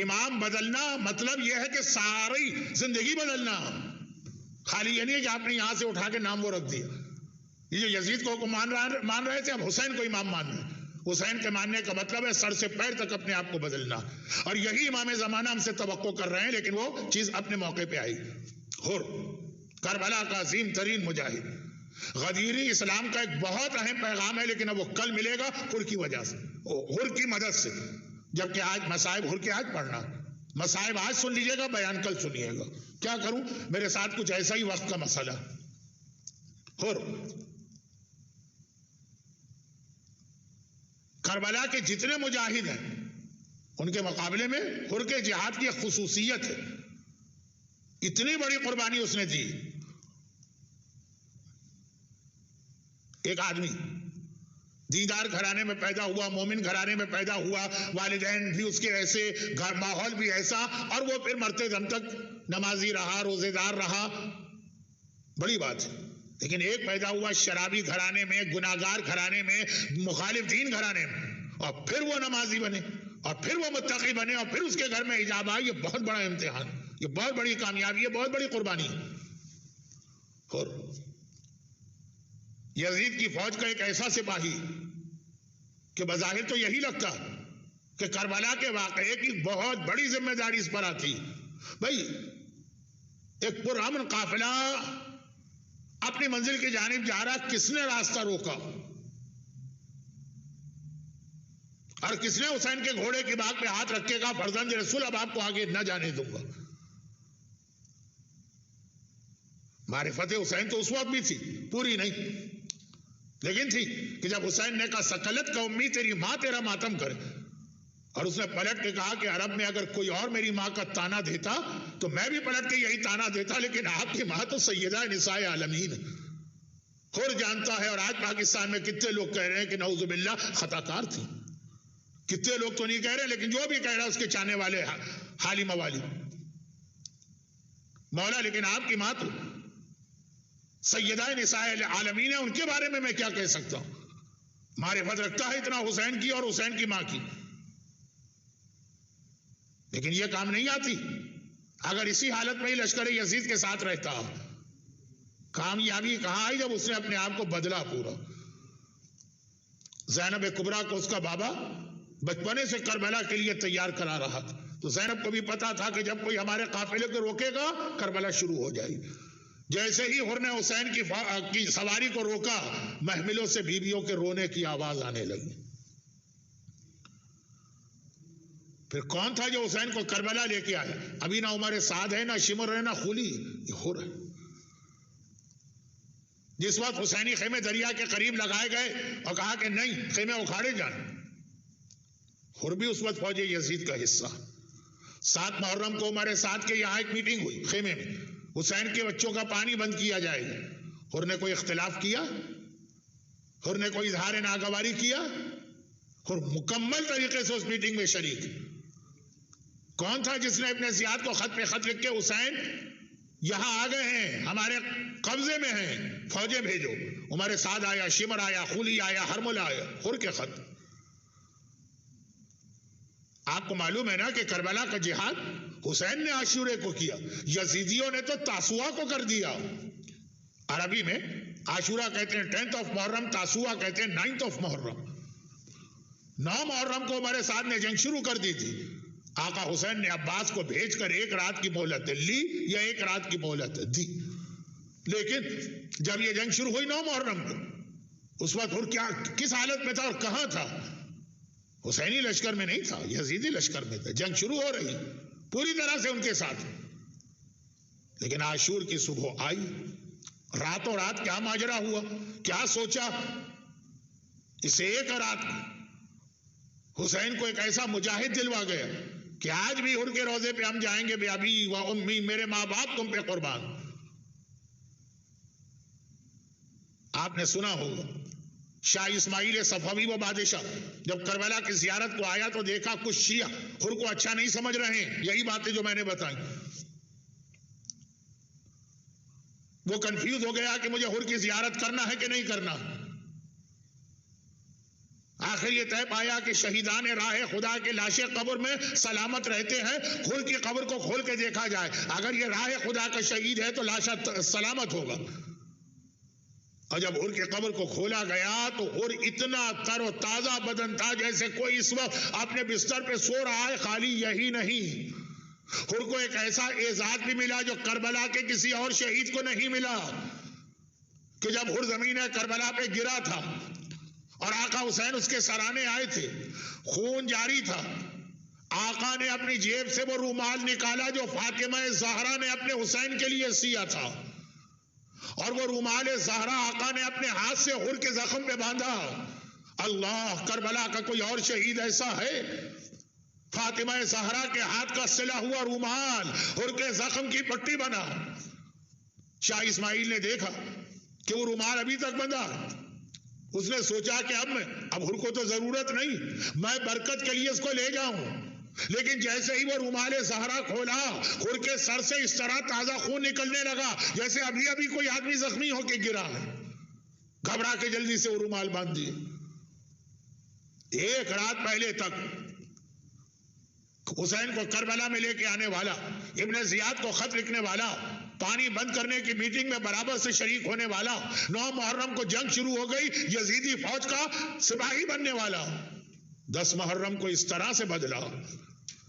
امام بدلنا مطلب یہ ہے کہ ساری زندگی بدلنا, خالی یہ نہیں ہے کہ آپ نے یہاں سے اٹھا کے نام وہ رکھ دیا. یہ جو یزید کو مان رہے تھے, اب حسین کو امام مان رہے. حسین کے ماننے کا مطلب ہے سر سے پیر تک اپنے آپ کو بدلنا, اور یہی امام زمانہ ہم سے توقع کر رہے ہیں, لیکن وہ چیز اپنے موقع پہ آئی. حر کربلا کا عظیم ترین مجاہد, غدیری اسلام کا ایک بہت اہم پیغام ہے, لیکن اب وہ کل ملے گا حر کی وجہ سے, حر کی مدد سے. جبکہ آج مصائب حر کے آج پڑھنا, مصائب آج سن لیجیے گا, بیان کل سنیے گا. کیا کروں, میرے ساتھ کچھ ایسا ہی وقت کا مسئلہ. حر کربلا کے جتنے مجاہد ہیں ان کے مقابلے میں حر کے جہاد کی ایک خصوصیت ہے, اتنی بڑی قربانی اس نے دی. ایک آدمی دیندار گھرانے میں پیدا ہوا, مومن گھرانے میں پیدا ہوا, والدین بھی اس کے ایسے, گھر ماحول بھی ایسا, اور وہ پھر مرتے دم تک نمازی رہا, روزے دار رہا, بڑی بات ہے. لیکن ایک پیدا ہوا شرابی گھرانے میں, گناہگار گھرانے میں, مخالف دین گھرانے میں, اور پھر وہ نمازی بنے, اور پھر وہ متقی بنے, اور پھر اس کے گھر میں حجاب آئے. یہ بہت بڑا امتحان, یہ بہت بڑی کامیابی, یہ بہت بڑی قربانی. اور یزید کی فوج کا ایک ایسا سپاہی کہ بظاہر تو یہی لگتا کہ کربلا کے واقعے کی بہت بڑی ذمہ داری اس پر آتی. بھائی ایک پرامن قافلہ اپنی منزل کی جانب جا رہا, کس نے راستہ روکا, اور کس نے حسین کے گھوڑے کی باگ پہ ہاتھ رکھ کے کہا فرزند رسول اب آپ کو آگے نہ جانے دوں گا. معرفت حسین تو اس وقت بھی تھی، پوری نہیں، لیکن تھی کہ جب حسین نے کہا سکلت کا امی تیری ماں تیرا ماتم کرے، اور اس نے پلٹ کے کہا کہ عرب میں اگر کوئی اور میری ماں کا تانا دیتا تو میں بھی پلٹ کے یہی تانا دیتا، لیکن آپ کی ماں تو سیدہ نساء عالمین خود جانتا ہے۔ اور آج پاکستان میں کتنے لوگ کہہ رہے ہیں کہ نعوذ باللہ خطا کار تھی، کتنے لوگ تو نہیں کہہ رہے، لیکن جو بھی کہہ رہا اس کے چاہنے والے حالی موالی مولا، لیکن آپ کی ماں تو سیدہ نساء عالمین ہے، ان کے بارے میں کیا کہہ سکتا ہوں؟ معرفت رکھتا ہے اتنا حسین کی اور حسین کی ماں کی، لیکن یہ کام نہیں آتی۔ اگر اسی حالت میں ہی لشکر یزید کے ساتھ رہتا، کامیابی کہاں آئی جب اس نے اپنے آپ کو بدلا پورا۔ زینب کبریٰ کو اس کا بابا بچپنے سے کربلا کے لیے تیار کرا رہا تھا، تو زینب کو بھی پتا تھا کہ جب کوئی ہمارے قافلے کو روکے گا کربلا شروع ہو جائے گی۔ جیسے ہی حر نے حسین کی سواری کو روکا، محملوں سے بیویوں کے رونے کی آواز آنے لگی۔ پھر کون تھا جو حسین کو کربلا لے کے آئے؟ ابھی نہ عمر سعد ہے، نہ شمر ہے، نہ خلی، یہ حر ہے۔ جس وقت حسینی خیمے دریا کے قریب لگائے گئے اور کہا کہ نہیں خیمے اکھاڑے جائیں، حر بھی اس وقت فوج یزید کا حصہ۔ 7 محرم کو عمر سعد کے یہاں ایک میٹنگ ہوئی خیمے میں، حسین کے بچوں کا پانی بند کیا جائے گا۔ حر نے کوئی اختلاف کیا؟ حر نے کوئی اظہار ناگواری کیا؟ حر مکمل طریقے سے اس میٹنگ میں شریک۔ کون تھا جس نے ابن زیاد کو خط پہ خط لکھ کے حسین یہاں آ گئے ہیں، ہمارے قبضے میں ہیں، فوجیں بھیجو؟ عمر سعد آیا، شمر آیا، خلی آیا، ہرمل آیا، حر کے خط۔ آپ کو معلوم ہے نا کہ کربلا کا جہاد حسین نے عاشورے کو کیا، یزیدیوں نے تو تاسوعا کو کر دیا۔ عربی میں عاشورہ کہتے ہیں 10th of محرم، تاسوعا کہتے ہیں 9th of محرم۔ 9 محرم کو عمر سعد نے جنگ شروع کر دی تھی۔ آقا حسین نے عباس کو بھیج کر 1 رات کی مہلت لی یا 1 رات کی مہلت دی، لیکن جب یہ جنگ شروع ہوئی 9 محرم کو، اس وقت حر کیا کس حالت میں تھا اور کہاں تھا؟ حسینی لشکر میں نہیں تھا، یزیدی لشکر میں تھا، جنگ شروع ہو رہی پوری طرح سے ان کے ساتھ۔ لیکن عاشور کی صبح آئی، راتوں رات کیا ماجرا ہوا، کیا سوچا؟ اس 1 رات حسین کو ایک ایسا مجاہد دلوا گیا کہ آج بھی حر کے روزے پہ ہم جائیں گے، بے ابی و امی، میرے ماں باپ تم پہ قربان۔ آپ نے سنا ہوگا شاہ اسماعیل صفوی و بادشاہ جب کربلا کی زیارت کو آیا تو دیکھا کچھ شیعہ حر کو اچھا نہیں سمجھ رہے ہیں، یہی باتیں جو میں نے بتائیں۔ وہ کنفیوز ہو گیا کہ مجھے حر کی زیارت کرنا ہے کہ نہیں کرنا۔ آخر یہ طے پایا کہ شہیدان راہ خدا کے لاشیں قبر میں سلامت رہتے ہیں، حر کی قبر کو کھول کے دیکھا جائے، اگر یہ راہ خدا کا شہید ہے تو لاشا سلامت ہوگا۔ اور جب حر کی قبر کو کھولا گیا تو حر اتنا تر و تازہ بدن تھا جیسے کوئی اس وقت اپنے بستر پہ سو رہا ہے۔ خالی یہی نہیں، حر کو ایک ایسا اعزاز بھی ملا جو کربلا کے کسی اور شہید کو نہیں ملا، کہ جب حر زمین کربلا پہ گرا تھا اور آقا حسین اس کے سرانے آئے تھے، خون جاری تھا، آقا نے اپنی جیب سے وہ رومال نکالا جو فاطمہ زہرا نے اپنے حسین کے لیے سیا تھا، اور وہ رومال زہرا آقا نے اپنے ہاتھ سے حر کے زخم پہ باندھا۔ اللہ، کربلا کا کوئی اور شہید ایسا ہے؟ فاطمہ زہرا کے ہاتھ کا سلا ہوا رومال حر کے زخم کی پٹی بنا۔ شاہ اسماعیل نے دیکھا کہ وہ رومال ابھی تک بندھا، اس نے سوچا کہ اب حر کو تو ضرورت نہیں، میں برکت کے لیے اس کو لے جاؤں، لیکن جیسے ہی وہ رومال زہرا کھولا، حر کے سر سے اس طرح تازہ خون نکلنے لگا جیسے ابھی ابھی کوئی آدمی زخمی ہو کے گرا ہے۔ گھبرا کے جلدی سے وہ رومال باندھ دیے۔ 1 رات پہلے تک حسین کو کربلا میں لے کے آنے والا، ابن زیاد کو خط لکھنے والا، پانی بند کرنے کی میٹنگ میں برابر سے شریک ہونے والا، 9 محرم کو جنگ شروع ہو گئی، یزیدی فوج کا سپاہی بننے والا، 10 محرم کو اس طرح سے بدلا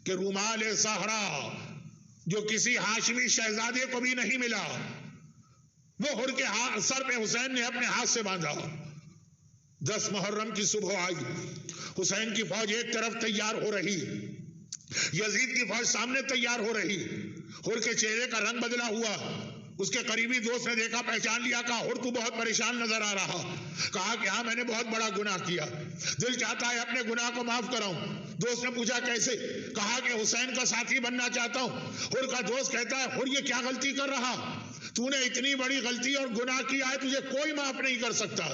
کہ رومال زہرا جو کسی ہاشمی شہزادے کو بھی نہیں ملا، وہ حر کے سر پہ حسین نے اپنے ہاتھ سے باندھا۔ 10 محرم کی صبح آئی، حسین کی فوج ایک طرف تیار ہو رہی، یزید کی فوج سامنے تیار ہو رہی، حر کے چہرے کا رنگ بدلا ہوا، اس کے قریبی دوست نے دیکھا، پہچان لیا، کہا اور تو بہت پریشان نظر آ رہا. کہا کہ ہاں میں نے بہت بڑا گناہ کیا، دل چاہتا ہے اپنے گناہ کو معاف کراؤں. دوست نے پوچھا کیسے؟ کہا کہ حسین کا ساتھی بننا چاہتا ہوں. اور کا دوست کہتا ہے اور یہ کیا غلطی کر رہا، تو نے اتنی بڑی غلطی اور گناہ کیا ہے، تجھے کوئی معاف نہیں کر سکتا.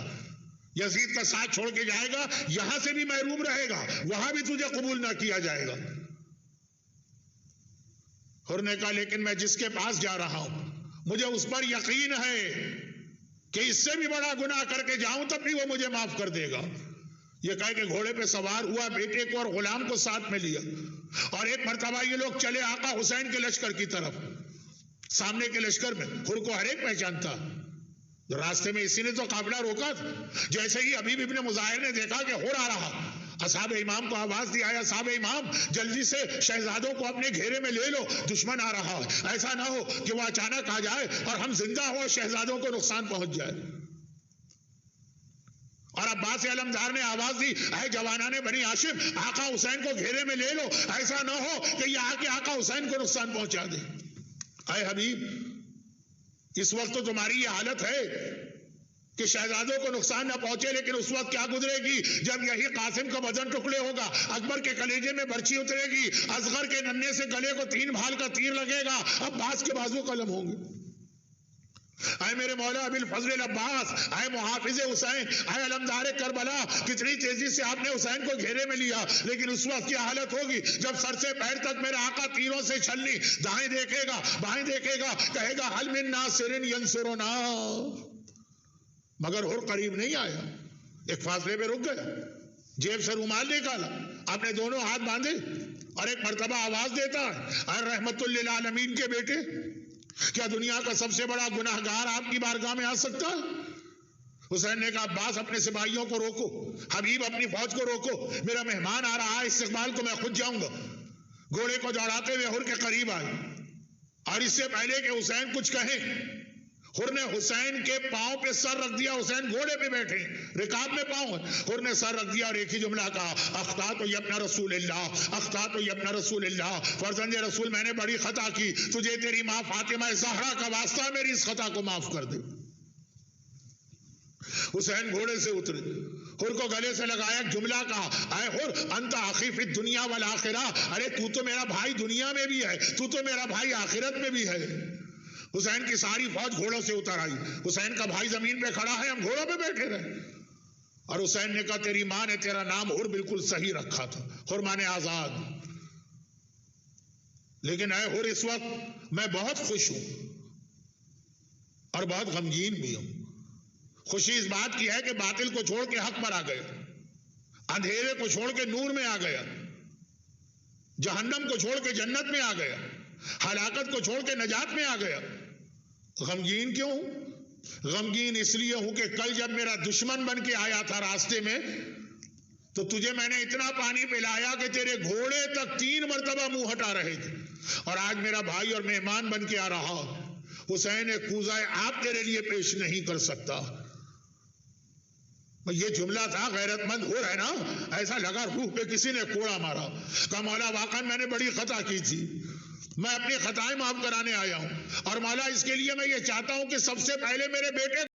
یزید کا ساتھ چھوڑ کے جائے گا، یہاں سے بھی محروم رہے گا، وہاں بھی تجھے قبول نہ کیا جائے گا. اور نے کہا لیکن میں جس کے پاس جا رہا ہوں مجھے اس پر یقین ہے کہ اس سے بھی بڑا گناہ کر کے جاؤں تب بھی وہ مجھے معاف کر دے گا. یہ کہہ کہ گھوڑے پہ سوار ہوا، بیٹے کو اور غلام کو ساتھ میں لیا، اور ایک مرتبہ یہ لوگ چلے آقا حسین کے لشکر کی طرف. سامنے کے لشکر میں ہر کو ہر ایک پہچانتا. راستے میں اسی نے تو قافلہ روکا تھا. جیسے ہی حبیب ابن مظاہر نے دیکھا کہ ہر آ رہا، اصحاب امام کو آواز دی، آیا اصحاب امام جلدی سے شہزادوں کو اپنے گھیرے میں لے لو، دشمن آ رہا ہے. ایسا نہ ہو کہ وہ اچانک آ جائے اور ہم زندہ ہو، شہزادوں کو نقصان پہنچ جائے. اور عباس علمدار نے آواز دی، اے جوانان بنی ہاشم، آقا حسین کو گھیرے میں لے لو، ایسا نہ ہو کہ یہ آ کے آقا حسین کو نقصان پہنچا دے. اے حبیب، اس وقت تو تمہاری یہ حالت ہے کہ شہزادوں کو نقصان نہ پہنچے، لیکن اس وقت کیا گزرے گی جب یہی قاسم کا بدن ٹکڑے ہوگا، اکبر کے کلیجے میں برچی اترے گی، اصغر کے ننھے سے گلے کو 3 بھال کا تیر لگے گا، عباس کے بازو قلم ہوں گے. اے میرے مولا ابی الفضل العباس، اے محافظ حسین، اے علمدار کربلا، کتنی تیزی سے آپ نے حسین کو گھیرے میں لیا، لیکن اس وقت کیا حالت ہوگی جب سر سے پیر تک میرا آقا تیروں سے چھلنی، دائیں دیکھے گا بائیں دیکھے گا، کہے گا حل من ناصر ینصرنا، مگر اور قریب نہیں آیا. ایک فاصلے پہ رک گیا، جیب سے رومال نکالا، اپنے دونوں ہاتھ باندھے، اور ایک مرتبہ آواز دیتا ہے، اے رحمت للعالمین کے بیٹے، کیا دنیا کا سب سے بڑا گناہگار آپ کی بارگاہ میں آ سکتا ہے؟ حسین نے کہا عباس اپنے سپاہیوں کو روکو، حبیب اپنی فوج کو روکو، میرا مہمان آ رہا ہے، استقبال کو میں خود جاؤں گا. گھوڑے کو دوڑاتے ہوئے ہر کے قریب آئے، اور اس سے پہلے کہ حسین کچھ کہیں، ہر نے حسین کے پاؤں پہ سر رکھ دیا. حسین گھوڑے پہ بیٹھے، رکاب میں پاؤں ہے، ہر نے سر رکھ دیا اور ایک ہی جملہ کہا، اخطأت ابن رسول اللہ، اخطأت ابن رسول اللہ، فرزند رسول میں نے بڑی خطا کی، تجھے تیری ماں فاطمہ زہرا کا واسطہ میری اس خطا کو معاف کر دے. حسین گھوڑے سے اترے، ہر کو گلے سے لگایا، جملہ کہا، اے ہر انت اخی فی الدنیا والآخرہ، ارے تو تو میرا بھائی دنیا میں بھی ہے، تو تو میرا بھائی آخرت میں بھی ہے. حسین کی ساری فوج گھوڑوں سے اتر آئی، حسین کا بھائی زمین پہ کھڑا ہے، ہم گھوڑوں پہ بیٹھے رہے. اور حسین نے کہا تیری ماں نے تیرا نام ہر بالکل صحیح رکھا تھا، ہر مانے آزاد. لیکن اے ہر اس وقت میں بہت خوش ہوں اور بہت غمگین بھی ہوں. خوشی اس بات کی ہے کہ باطل کو چھوڑ کے حق پر آ گیا، اندھیرے کو چھوڑ کے نور میں آ گیا، جہنم کو چھوڑ کے جنت میں آ گیا، ہلاکت کو چھوڑ کے نجات میں آ گیا. غمگین کیوں ہوں؟ غمگین اس لیے ہوں کہ کل جب میرا دشمن بن کے آیا تھا راستے میں تو تجھے میں نے اتنا پانی پلایا کہ تیرے گھوڑے تک 3 مرتبہ منہ ہٹا رہے تھے، اور آج میرا بھائی اور مہمان بن کے آ رہا. حسین ایک کوزہ آپ تیرے لیے پیش نہیں کر سکتا. یہ جملہ تھا، غیرت مند ہو رہے نا، ایسا لگا روح پہ کسی نے کوڑا مارا. کہا مولا واقعا میں نے بڑی خطا کی تھی، میں اپنی خطائیں معاف کرانے آیا ہوں، اور مولا اس کے لیے میں یہ چاہتا ہوں کہ سب سے پہلے میرے بیٹے